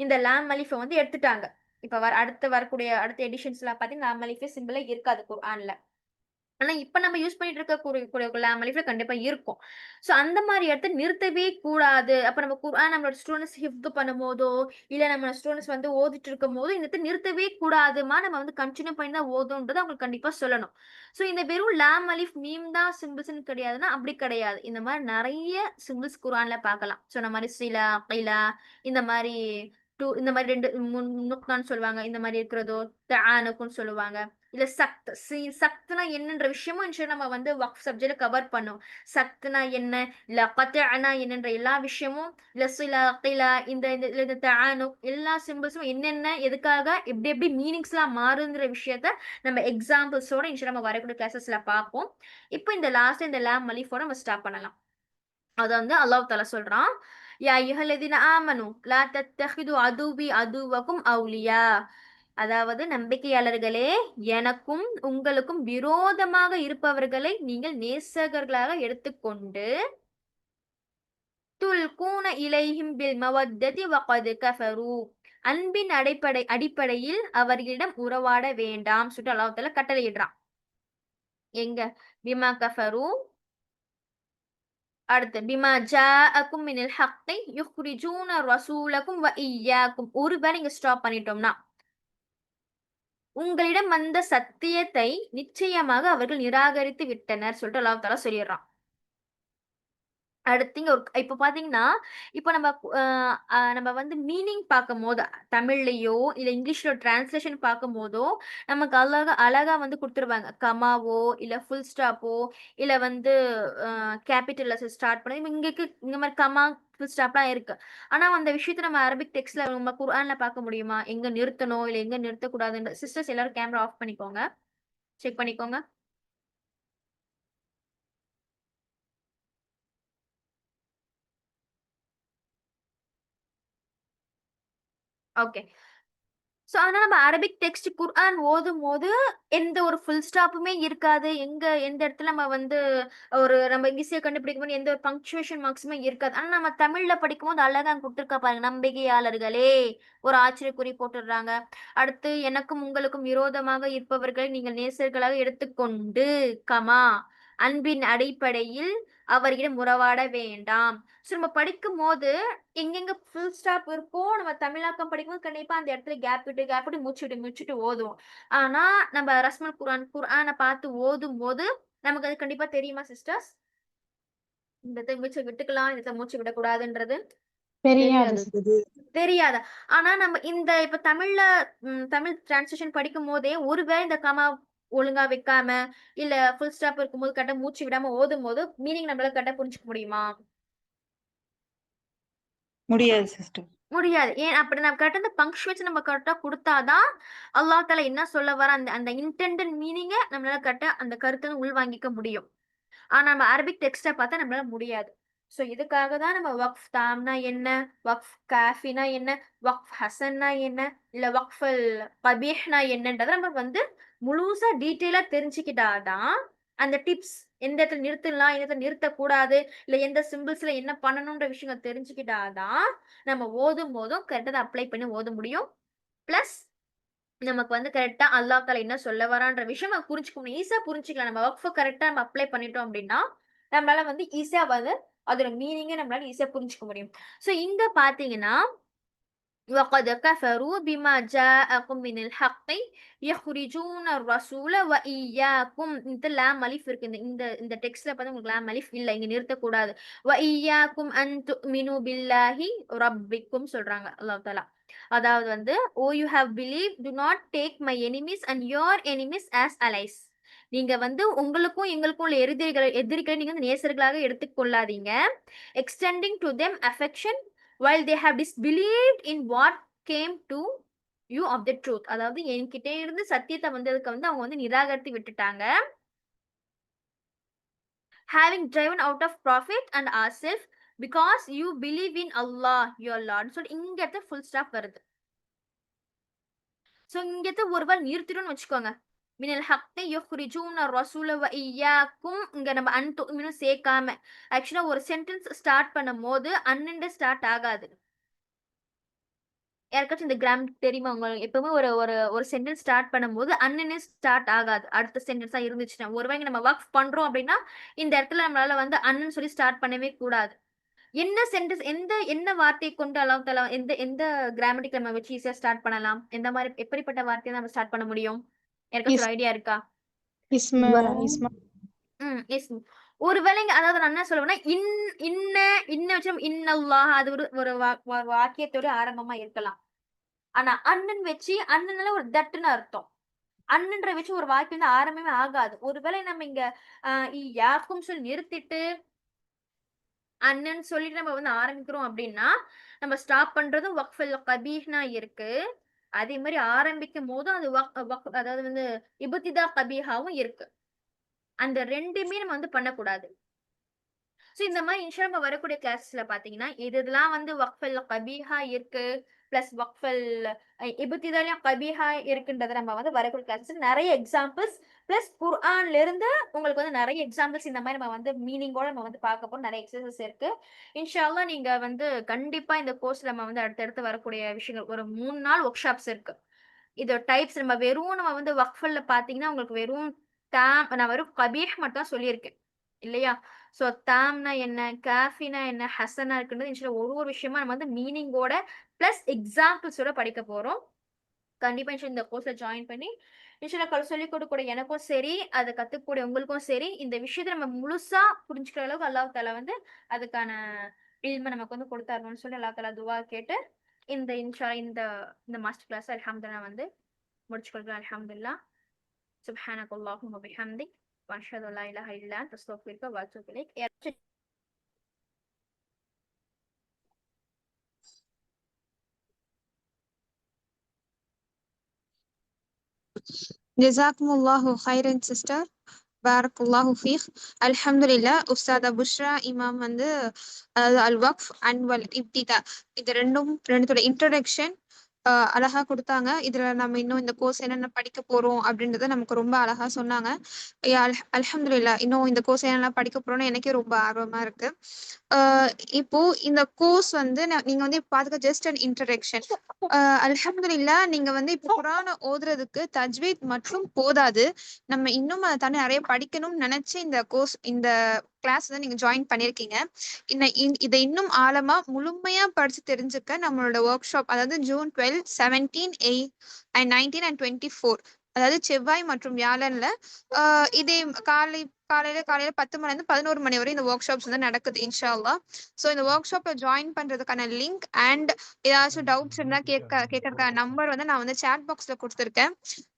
இந்த லாம் அலிஃபை வந்து எடுத்துட்டாங்க. இப்ப அடுத்த எடிஷன்ஸ்ல பாத்தீங்கன்னா லாம் அலிஃபே சிம்பிளே இருக்காது குர்ஆன்ல. ஆனா இப்ப நம்ம யூஸ் பண்ணிட்டு இருக்க லாம் அலிஃப்ல கண்டிப்பா இருக்கும். சோ அந்த மாதிரி இடத்த நிறுத்தவே கூடாது. அப்ப நம்ம குர்ஆன் நம்மளோட ஸ்டூடெண்ட்ஸ் ஹிஃப்து பண்ணும்போதோ, இல்ல நம்ம ஸ்டூடெண்ட்ஸ் வந்து ஓதிட்டு இருக்கும்போது இந்த இடத்த நிறுத்தவே கூடாதுமா, நம்ம வந்து கண்டினியூ பண்ணி தான் ஓதும்ன்றது அவங்களுக்கு கண்டிப்பா சொல்லணும். சோ இந்த வெறும் லாம் அலிஃப் மீம் தான் சிம்பிள்ஸ்னு கிடையாதுன்னா அப்படி கிடையாது. இந்த மாதிரி நிறைய சிம்பிள்ஸ் குர்ஆன்ல பார்க்கலாம். சொன்ன மாதிரி சிலா, கைலா, இந்த மாதிரி இந்த மாதிரி 2 நுக்தான்னு சொல்லுவாங்க. இந்த மாதிரி இருக்கிறதோ, தஆனுக்குன்னு சொல்லுவாங்க. இல்ல சக்த்னா என்னன்ற விஷயமும் நம்ம வந்து வக்ஃப் சப்ஜெக்ட்ல கவர் பண்ணோம். சக்த்னா என்ன, இல்ல கத்அனா என்னன்ற எல்லா விஷயமும், இல்ல சிலா, கிலா, இந்த தஆனு எல்லா சிம்பிள்ஸும் என்னென்ன, எதுக்காக, எப்படி எப்படி மீனிங்ஸ்லாம் மாறுங்கிற விஷயத்த நம்ம எக்ஸாம்பிள்ஸோட நம்ம வரக்கூடிய கிளாஸஸ்ல பார்ப்போம். இப்போ இந்த லாஸ்ட் இந்த லாம் மலிஃபோட நம்ம ஸ்டார்ட் பண்ணலாம். அத வந்து அல்லாஹ் தஆலா சொல்றான், யா அய்யுஹல்லதீன ஆமனு லா தத்தகிது அதுவி அதுவக்கும் அவுலியா. அதாவது நம்பிக்கையாளர்களே, எனக்கும் உங்களுக்கும் விரோதமாக இருப்பவர்களை நீங்கள் நேசகர்களாக எடுத்துக்கொண்டு துல்கூன இலைஹிம் பில் மவத்ததி வகத் கஃபரு, அன்பின் அடிப்படையில் அவர்களிடம் உறவாட வேண்டாம் சொல்லிட்டு அல்லாஹ் தஆலா கட்டளையிடுறான். எங்க? பிமா கஃபரு, அடுத்து பிமா ஜாஅக்கும் மினல் ஹக்கி யுக்ரிஜூன ரசூலக்கும் வ இய்யாக்கும். ஒருவேளை இங்க ஸ்டாப் பண்ணிட்டோம்னா, உங்களிடம் வந்த சத்தியத்தை நிச்சயமாக அவர்கள் நிராகரித்து விட்டனர் சொல்லிட்டு அல்லாஹ் தஆலா சொல்லிடுறான். அடுத்து இங்க இப்ப பாத்தீங்கன்னா, இப்ப நம்ம வந்து மீனிங் பார்க்கும்போது, தமிழ்லயோ இல்ல இங்கிலீஷ்ல டிரான்ஸ்லேஷன் பார்க்கும்போதோ, நமக்கு அழகா வந்து குடுத்துருவாங்க. கமாவோ, இல்ல ஃபுல் ஸ்டாப்போ, இல்ல வந்து கேப்பிட்டல்ல ஸ்டார்ட் பண்ணி இந்த மாரி கமா, ஃபுல் ஸ்டாப்லாம் இருக்கு. ஆனா அந்த விஷயத்த நம்ம அரபிக் டெக்ஸ்ட்ல நம்ம குர்ஆன்ல பார்க்க முடியுமா? எங்க நிறுத்தணும், இல்ல எங்க நிறுத்தக்கூடாதுன்னு சிஸ்டர்ஸ் எல்லாரும் கேமரா ஆஃப் பண்ணிக்கோங்க. செக் பண்ணிக்கோங்க. ஓகே. சோ அதனால நம்ம அரபிக் டெக்ஸ்ட் குர்ஆன் ஓதும்போது எந்த ஒரு ஃபுல் ஸ்டாப்புமே இருக்காது. எந்த இடத்துல நம்ம வந்து நம்ம ஈஸியா கண்டுபிடிக்கும்போது எந்த ஒரு பங்க்சுவேஷன் மார்க்ஸுமே இருக்காது. ஆனா நம்ம தமிழ்ல படிக்கும்போது அழகா குடுத்துருக்கா பாருங்க. நம்பிக்கையாளர்களே, ஒரு ஆச்சரியக்குறி போட்டுடுறாங்க. அடுத்து எனக்கும் உங்களுக்கும் விரோதமாக இருப்பவர்களை நீங்கள் நேசர்களாக எடுத்துக்கொண்டு, கமா, அன்பின் அடிப்படையில் அவர்களிடம் உறவாட வேண்டாம். சோ நம்ம படிக்கும்போது எங்கெங்க ஃபுல் ஸ்டாப் இருக்கோ, நம்ம தமிழாக்கம் படிக்கும்போது கண்டிப்பா அந்த இடத்துல கேப் விட்டு மூச்சு விட்டு ஓதுவோம். ஆனா நம்ம ரஸ்முல் குர்ஆன பார்த்து ஓதும்போது நமக்கு அது கண்டிப்பா தெரியுமா சிஸ்டர்ஸ்? இந்த இடத்துல மூச்ச விட்டுக்கலாம், இந்த இடத்துல மூச்சு விடக்கூடாதுன்றது தெரியாது. தெரியாதா? ஆனா நம்ம இப்ப தமிழ் டிரான்ஸ்லேஷன் படிக்கும்போதே ஒருவேளை இந்த கமா ஒழுங்கா வைக்காம, இல்ல ஃபுல் ஸ்டாப் இருக்கும்போது கரெக்ட்டா மூச்சு விடாம ஓதும்போது மீனிங் நம்மளால கரெக்ட்டா புரிஞ்சுக்க முடியுமா? முடியாது சிஸ்டர். முடியாது. ஏன் அப்படி நம்ம கரெக்ட்டா அந்த பங்க்சுவேஷன் நம்ம கரெக்ட்டா குடுத்தா தான், அல்லாஹ் தஆலா என்ன சொல்ல வரான் அந்த அந்த இன்டெண்டட் மீனிங்க நம்மளால கரெக்ட்டா அந்த கருத்த உள்வாங்கிக்க முடியும். ஆனா நம்ம அரபிக் டெக்ஸ்ட்ட பார்த்தா நம்மளால முடியாது. சோ இதுக்காக தான் நம்ம வக்ஃப் தாம்னா என்ன? வக்ஃப் காஃபினா என்ன? வக்ஃப் ஹசன்னா என்ன? இல்ல வக்ஃபுல் கபீஹ்னா என்னன்றத நம்ம வந்து முழுசா டீட்டெயிலா தெரிஞ்சுக்கிட்டா தான், அந்த டிப்ஸ் எந்த இடத்துல நிறுத்தலாம், எந்த இடத்துல நிறுத்தக்கூடாது, இல்ல எந்த சிம்பிள்ஸ்ல என்ன பண்ணணும்ன்ற விஷயங்கள் தெரிஞ்சுக்கிட்டா தான், நம்ம ஓதும்போதும் கரெக்ட்டா அத அப்ளை பண்ணி ஓத முடியும். பிளஸ் நமக்கு வந்து கரெக்டா அல்லாஹ் தஆலா என்ன சொல்ல வரான்ற விஷயம் நம்ம புரிஞ்சுக்கணும். ஈஸியா புரிஞ்சுக்கலாம். நம்ம வக்ஃப கரெக்ட்டா நம்ம அப்ளை பண்ணிட்டோம் அப்டின்னா, நம்மளால வந்து ஈஸியா வந்து அதோட மீனிங்க நம்மளால ஈஸியா புரிஞ்சுக்க முடியும். ஸோ இங்க பார்த்தீங்கன்னா وَقَدْ كَفَرُوا بِمَا جَاءَكُم مِّنَ الْحَقِّ يُخْرِجُونَ الرَّسُولَ وَإِيَّاكُم இந்த லாம் அலிஃப் இருக்கு. இந்த டெக்ஸ்ட்ல பார்த்தா உங்களுக்கு லாம் அலிஃப் இல்ல. இங்க நிறுத்தக்கூடாது. وَإِيَّاكُمْ أَن تُؤْمِنُوا بِاللَّهِ رَبِّكُم சொல்றாங்க அல்லாஹ் தஆலா. அதாவது வந்து "O you have believed, do not take my enemies and your enemies as allies." நீங்க வந்து உங்களுக்கும் எங்களுக்கும் உள்ள எதிரிகளை நீங்க வந்து நேசர்களாக எடுத்துக் கொள்ளாதீங்க. Extending to them affection while they have disbelieved in what came to you of the truth. அதாவது என்கிட்ட இருந்து சத்தியத்தை வந்ததுக்கு வந்து அவங்க வந்து நிராகரித்து விட்டுட்டாங்க. Having driven out of profit and ourselves because you believe in Allah your Lord. So இங்க full stop வருது. ஸோ இங்கத்த ஒருவேளை நிறுத்திடும்னு வச்சுக்கோங்க. மினல் ஹக்தி யுஹ்ரிஜூன ரசூல வ இய்யாக்கும் இங்க நம்ம அன் துமினும் சேர்க்காம ஆக்சுவலா ஒரு சென்டென்ஸ் ஸ்டார்ட் பண்ணும்போது அன்னிண்டு ஸ்டார்ட் ஆகாது. யாருக்காச்சும் இந்த கிராமர் தெரியுமா உங்களுக்கு? எப்பவுமே ஒரு ஒரு ஒரு சென்டென்ஸ் ஸ்டார்ட் பண்ணும்போது அன்னனே ஸ்டார்ட் ஆகாது. அடுத்த சென்டென்ஸா இருந்துச்சுன்னா ஒருவேளை நம்ம ஒர்க் பண்றோம் அப்படின்னா இந்த இடத்துல நம்மளால வந்து அண்ணன் சொல்லி ஸ்டார்ட் பண்ணவே கூடாது. என்ன சென்டென்ஸ் என்ன வார்த்தையை கொண்டு அல்லாஹ் தஆலா எந்த எந்த கிராமட்டிக் நம்ம வச்சு ஈஸியா ஸ்டார்ட் பண்ணலாம்? எந்த மாதிரி எப்படிப்பட்ட வார்த்தையை நம்ம ஸ்டார்ட் பண்ண முடியும்? யாருக்காச்சும் ஒரு ஐடியா இருக்கா? எஸ். ஒருவேளை அதாவது நான் என்ன சொல்லுவேன்னா இன்ன வச்சு இன்னல்லாஹ் அது ஒரு வாக்கியத்தோட ஆரம்பமா இருக்கலாம். ஆனா அண்ணன் வச்சு அண்ணனால ஒரு தட்டுன்னு அர்த்தம். அண்ணன்ற வச்சு ஒரு வாக்கியம் வந்து ஆரம்பமே ஆகாது. ஒருவேளை நம்ம இங்க யாக்கும் சொல்லி நிறுத்திட்டு அண்ணன் சொல்லிட்டு நம்ம வந்து ஆரம்பிக்கிறோம் அப்படின்னா நம்ம ஸ்டாப் பண்றதும் வக்ஃபுல் கபீஹ்னா இருக்கு. அதே மாதிரி ஆரம்பிக்கும் போதும் அது அதாவது வந்து இபுத்திதா கபீஹாவும் இருக்கு. அந்த ரெண்டுமே நம்ம வந்து பண்ணக்கூடாது. ஸோ இந்த மாதிரி இன்ஷா அல்லாஹ் வரக்கூடிய கிளாஸஸ்ல பாத்தீங்கன்னா இதெல்லாம் வந்து வக்ஃபுல் கபீஹா இருக்கு பிளஸ் வக்ஃபுல் இபுத்திதாலையும் கபீஹா இருக்குன்றதை நம்ம வந்து வரக்கூடிய கிளாஸஸ் நிறைய எக்ஸாம்பிள்ஸ் பிளஸ் குர்ஆன்ல இருந்து உங்களுக்கு வந்து நிறைய எக்ஸாம்பிள்ஸ் இந்த மாதிரி நம்ம வந்து மீனிங்கோட நம்ம வந்து பார்க்க போறோம். நிறைய எக்ஸசைஸ் இருக்கு. இன்ஷா அல்லாஹ் நீங்க வந்து கண்டிப்பா இந்த கோர்ஸ்ல நம்ம வந்து அடுத்தடுத்து வரக்கூடிய விஷயங்கள் ஒரு 3 நாள் ஒர்க் ஷாப்ஸ் இருக்கு. இதோட டைப்ஸ் நம்ம வந்து வக்ஃபுல்ல பாத்தீங்கன்னா உங்களுக்கு வெறும் நான் வெறும் கபீஹ் மட்டும் தான் சொல்லியிருக்கேன் இல்லையா? ஸோ தாம்னா என்ன, காஃபினா என்ன, ஹசனா இருக்குன்றது இன்ஷா ஒரு விஷயமா நம்ம வந்து மீனிங்கோட பிளஸ் எக்ஸாம்பிள்ஸோட படிக்க போறோம். கண்டிப்பா இன்ஷா இந்த கோர்ஸ்ல ஜாயின் பண்ணி இன்ஷா சொல்லிக் கொடுக்கக்கூடிய எனக்கும் சரி அதை கத்துக்கூடிய உங்களுக்கும் சரி இந்த விஷயத்த நம்ம முழுசா புரிஞ்சுக்கிற அளவுக்கு அல்லாஹ் தஆலா வந்து அதுக்கான இல்ம நமக்கு வந்து கொடுத்தாருன்னு சொல்லி அல்லாஹ் தஆலா துவா கேட்டு இந்த இன்ஷா இந்த மாஸ்டர் கிளாஸ் அல்ஹம்துலில்லாஹ் வந்து முடிச்சுக்கொள்கிறேன். அல்ஹம்துலில்லாஹ். சுப்ஹானக்கல்லாஹும்ம பிஹம்திக் வ அஷ்ஹது அல்லா இலாஹ இல்லா அன்த அஸ்தக்ஃபிருக வ அத்தூபு இலைக். ஜஸாக்குமுல்லாஹு ஹைரன் சிஸ்டர். பாரக்குல்லாஹு ஃபீக். அல்ஹம்துலில்லாஹ். உஸ்தாதா புஷ்ரா இமாம் வந்து அதாவது அல் வக்ஃப் அண்ட் வல் இப்திதா இது ரெண்டுத்தோட இன்ட்ரோடக்ஷன் அழகா கொடுத்தாங்க. இதுல நம்ம இன்னும் இந்த கோர்ஸ் என்னென்ன படிக்க போறோம் அப்படின்றத நமக்கு ரொம்ப அழகா சொன்னாங்க. அல்ஹம்துலில்லாஹ். இன்னும் இந்த கோர்ஸ் என்னென்ன படிக்க போறோம்னு எனக்கே ரொம்ப ஆர்வமா இருக்கு. இப்போ இந்த கோர்ஸ் வந்து நீங்க வந்து பாத்துக்க ஜஸ்ட் அன் இன்ட்ரோடக்ஷன். அல்ஹம்துலில்லாஹ். நீங்க வந்து இப்போ குர்ஆனை ஓதுறதுக்கு தஜ்வீத் மற்றும் போதாது. நம்ம இன்னும் அதை தாண்டி நிறைய படிக்கணும்னு நினைச்சு இந்த கிளாஸ் வந்து நீங்க ஜாயின் பண்ணிருக்கீங்க. இதை இன்னும் ஆழமா முழுமையா படிச்சு தெரிஞ்சுக்க நம்மளோட ஒர்க் ஷாப் அதாவது ஜூன் 12, 17, 8 and 19 and 24 அதாவது செவ்வாய் மற்றும் வியாழன்ல இதே காலையில 10 மணில இருந்து 11 மணி வரை இந்த ஒர்க் ஷாப்ஸ் வந்து நடக்குது இன்ஷா அல்லாஹ். ஸோ இந்த ஒர்க் ஷாப்பை ஜாயின் பண்றதுக்கான லிங்க் அண்ட் ஏதாச்சும் டவுட்ஸ் இருந்தா கேட்கறதுக்கான நம்பர் வந்து நான் வந்து சாட் பாக்ஸ்ல கொடுத்துருக்கேன்.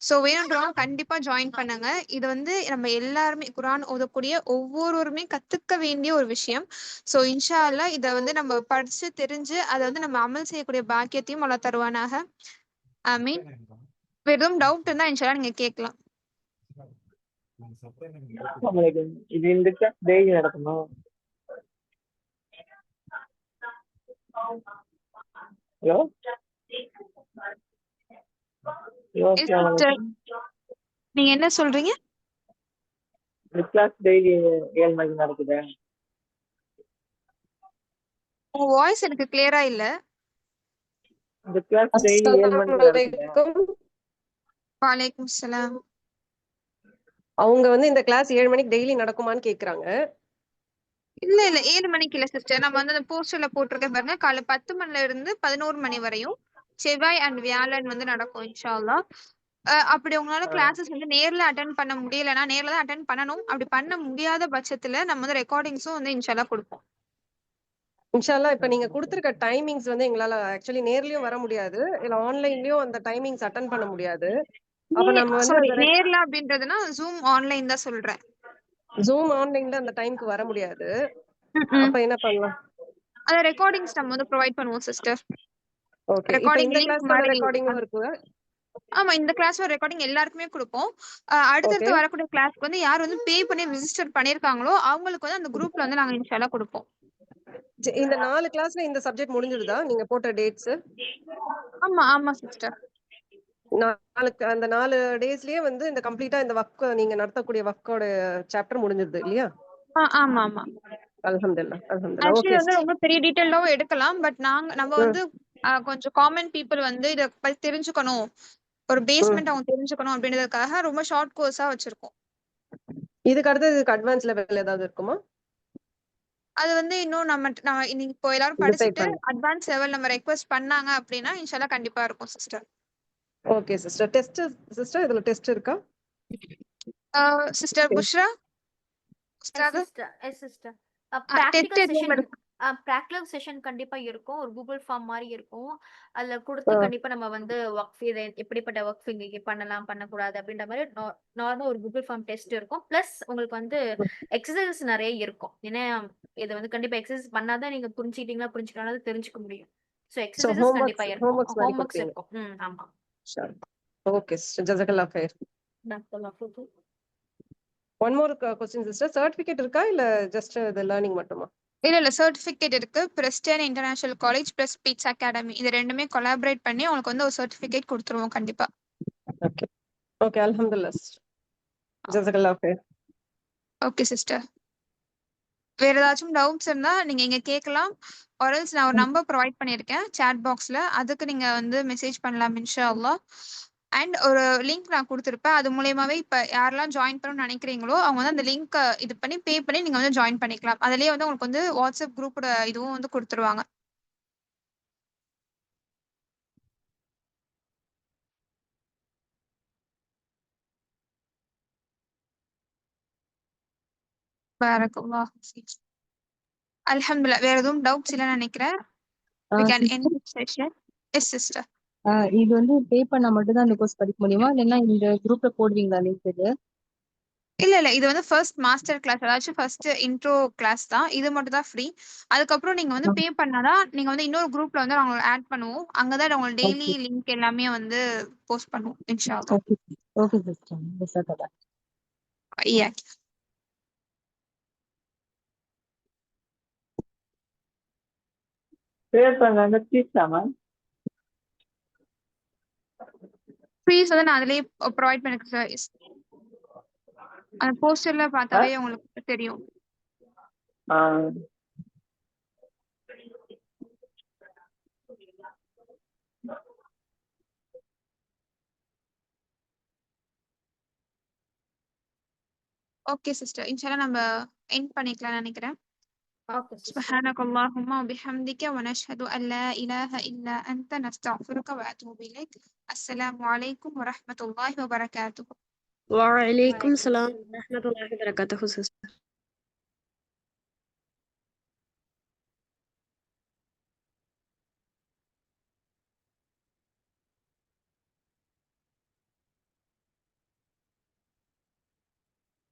ஸோ வேணுன்றவங்க கண்டிப்பா ஜாயின் பண்ணுங்க. இது வந்து நம்ம எல்லாருமே குர்ஆன் ஓதக்கூடிய ஒவ்வொருவருமே கத்துக்க வேண்டிய ஒரு விஷயம். ஸோ இன்ஷா அல்லாஹ் இதை வந்து நம்ம படிச்சு தெரிஞ்சு அதை வந்து நம்ம அமல் செய்யக்கூடிய பாக்கியத்தையும் அல்லாஹ் தருவானாக. ஆமீன். எதுவும் டவுட் இருந்தா இன்ஷா அல்லாஹ் நீங்க கேட்கலாம். இது இந்த கிளாஸ் டெய்லி நடக்குமா? ஹலோ நீங்க என்ன சொல்றீங்க? இந்த கிளாஸ் டெய்லி 7 மணிக்கு நடக்குது. உங்க வாய்ஸ் எனக்கு கிளியரா இல்ல. இந்த கிளாஸ் டெய்லி 7 மணிக்கு நடக்குது. வலைக்கும் சலாம். அவங்க வந்து இந்த கிளாஸ் 7 மணிக்கு டெய்லி நடக்குமான்னு கேக்குறாங்க. இல்ல 7 மணிக்கு இல்ல சிஸ்டர். நம்ம வந்து அந்த போஸ்டர்ல போட்டிருக்க பாருங்க, காலை 10 மணில இருந்து 11 மணி வரையும் செவ்வாய் அண்ட் வியாழன் வந்து நடக்கும் இன்ஷா அல்லாஹ். அப்படி உங்களால கிளாஸஸ் வந்து நேர்ல அட்டென்ட் பண்ண முடியலன்னா நேர்ல தான் அட்டென்ட் பண்ணணும். அப்படி பண்ண முடியாத பட்சத்துல நம்ம வந்து ரெக்கார்டிங்ஸும் வந்து இன்ஷா அல்லாஹ் கொடுப்போம். இன்ஷால்லா இப்ப நீங்க கொடுத்திருக்க டைமிங்ஸ் வந்து எங்களால ஆக்சுவலி நேர்லயும் வர முடியாது, இல்ல ஆன்லைன்லயும் அந்த டைமிங்ஸ் அட்டென்ட் பண்ண முடியாது. அப்ப நம்ம வந்து சாரி, அந்த நேர்ல அப்படின்றதுன்னா ஜூம் ஆன்லைன் தான் சொல்றேன். ஜூம் ஆன்லைன்ல அந்த டைம்க்கு வர முடியாது. அப்ப என்ன பண்ணலாம்? அத ரெக்கார்டிங்ஸ் நம்ம வந்து ப்ரொவைட் பண்ணுவோம் சிஸ்டர். ஓகே. இப்ப ரெக்கார்டிங் இந்த லிங்க் கிளாஸோட மாதிரி. ரெக்கார்டிங்கும் இருக்குங்க? ஆமா, இந்த கிளாஸோட ரெக்கார்டிங் எல்லாருக்குமே கொடுப்போம். அடுத்தடுத்து ஓகே. வரக்கூடிய கிளாஸ்க்கு வந்து யார் வந்து பே பண்ணி ரெஜிஸ்டர் பண்ணிருக்காங்களோ அவங்களுக்கு வந்து அந்த குரூப்ல வந்து நாங்க இன்ஷா அல்லாஹ் கொடுப்போம். இந்த 4 கிளாஸ்ல இந்த சப்ஜெக்ட் முடிஞ்சிடுதா நீங்க போட்ட டேட்ஸ்? ஆமா சிஸ்டர். அந்த 4 டேஸ்லயே வந்து இந்த கம்ப்ளீட்டா இந்த வர்க் நீங்க நடத்தக்கூடிய வர்க்கோட சாப்டர் முடிஞ்சிருது இல்லையா? ஆமா. அல்ஹம்துலில்லாஹ் அல்ஹம்துலில்லாஹ். Actually okay. வந்து ரொம்ப பெரிய டீடைலாவும் எடுக்கலாம். பட் நம்ம வந்து கொஞ்சம் காமன் பீப்புள் வந்து இத பத்தி தெரிஞ்சுக்கணும், ஒரு பேஸ்மெண்ட் அவங்க தெரிஞ்சுக்கணும் அப்படின்றதுக்காக ரொம்ப ஷார்ட் கோர்ஸா வச்சிருக்கோம். இதுக்கு அடுத்து இதுக்கு அட்வான்ஸ் லெவல் ஏதாவது இருக்குமா? அது வந்து இன்னும் நம்ம இன்னைக்கு இப்போ எல்லாரும் டிசைட் படிச்சுட்டு பண்ணு. அட்வான்ஸ் லெவல் நம்ம ரெக்வெஸ்ட் பண்ணாங்க அப்படின்னா இன்ஷா அல்லாஹ் கண்டிப்பா இருக்கும் sister. Okay sister. Test sister இதுல டெஸ்ட் இருக்கா? சிஸ்டர் புஷ்ரா உஸ்தாது சிஸ்டர் டெஸ்ட் எதுவும் இருக்கு? பிராக்டிகல் செஷன் கண்டிப்பா இருக்கும். ஒரு கூகுள் ஃபார்ம் மாதிரி இருக்கும். அதுல கொடுத்து கண்டிப்பா நம்ம வந்து ஒர்க் இது எப்படிப்பட்ட ஒர்க் இங்க பண்ணலாம் பண்ணக்கூடாது அப்படின்ற மாதிரி நார்மல் ஒரு கூகுள் ஃபார்ம் டெஸ்ட் இருக்கும். பிளஸ் உங்களுக்கு வந்து எக்ஸசைசஸ் நிறைய இருக்கும். ஏன்னா இதை வந்து கண்டிப்பா எக்ஸசைஸ் பண்ணாதான் நீங்க புரிஞ்சுக்கலாம் தெரிஞ்சுக்க முடியும். சோ எக்ஸசைசஸ் கண்டிப்பா இருக்கும், ஹோம்வொர்க்ஸ் இருக்கும். ஆமா. ஓகே சிஸ்டர், ஜஸாக்கல்லாஹ் கைர். One more question sister, certificate இருக்கா இல்ல ஜஸ்ட் இது லேர்னிங் மட்டுமா? இல்ல சர்டிபிகேட் இருக்கு. பிரெஸ்டன் இன்டர்நேஷனல் காலேஜ் பிளஸ் பீட்ஸ் அகாடமி இது ரெண்டுமே கொலாபரேட் பண்ணி உங்களுக்கு வந்து ஒரு சர்டிபிகேட் கொடுத்துருவோம் கண்டிப்பா. ஓகே ஓகே அல்ஹம்துலில்லாஹ் சிஸ்டர், ஜஸாக்கல்லாஹ் கைர். ஓகே சிஸ்டர், வேற ஏதாச்சும் டவுட்ஸ் இருந்தா நீங்க இங்க கேட்கலாம். ஆர்எல்ஸ் நான் ஒரு நம்பர் ப்ரொவைட் பண்ணியிருக்கேன் சாட் பாக்ஸ்ல, அதுக்கு நீங்க வந்து மெசேஜ் பண்ணலாம் இன்ஷா அல்லாஹ். அண்ட் ஒரு லிங்க் நான் கொடுத்துருப்பேன், அது மூலியமாவே இப்ப யாரெல்லாம் ஜாயின் பண்ணணும்னு நினைக்கிறீங்களோ அவங்க வந்து அந்த லிங்க் இது பண்ணி பே பண்ணி நீங்க வந்து ஜாயின் பண்ணிக்கலாம். அதுலயே வந்து உங்களுக்கு வந்து வாட்ஸ்அப் குரூப்போட இதுவும் வந்து கொடுத்துருவாங்க. பாரக்கல்லாஹ் ஃபீக். அல்ஹம்துலில்லாஹ், வேற எதுவும் டவுட்ஸ் இல்லைன்னு நினைக்கிறேன். We can end this session. Yes sister. இது வந்து பே பண்ணா மட்டும் தான் இந்த கோர்ஸ் படிக்க முடியுமா, இல்லைன்னா இந்த குரூப்ல போடுவீங்களா லிங்க்? இது இல்ல இது வந்து ஃபர்ஸ்ட் மாஸ்டர் கிளாஸ், அதாச்சும் ஃபர்ஸ்ட் இன்ட்ரோ கிளாஸ் தான். இது மட்டும் தான் ஃப்ரீ. அதுக்கப்புறம் நீங்க வந்து பே பண்ணாதான் நீங்க வந்து இன்னொரு குரூப்ல வந்து நாங்க ஆட் பண்ணுவோம். அங்கதான் உங்களுக்கு டெய்லி லிங்க் எல்லாமே வந்து போஸ்ட் பண்ணுவோம் இன்ஷா அல்லாஹ். ஓகே சிஸ்டர், ஜஸாக்கல்லாஹ். Yeah. ப்ரேயர் பண்றாங்க ஃபீஸ்லாமா? ஃபீஸ் வந்து நான் அதுலயே ப்ரொவைட் பண்ணிருக்கேன் சார். அந்த போஸ்டர்ல பார்த்தாவே உங்களுக்கு தெரியும். ஓகே சிஸ்டர், இன்ஷால்லா நம்ம எண்ட் பண்ணிக்கலாம்னு நினைக்கிறேன். سبحانك اللهم وبحمدك ونشهد أن لا إله إلا أنت نستغفرك وأتوب إليك. السلام عليكم ورحمة الله وبركاته. وعليكم السلام ورحمة الله وبركاته sister.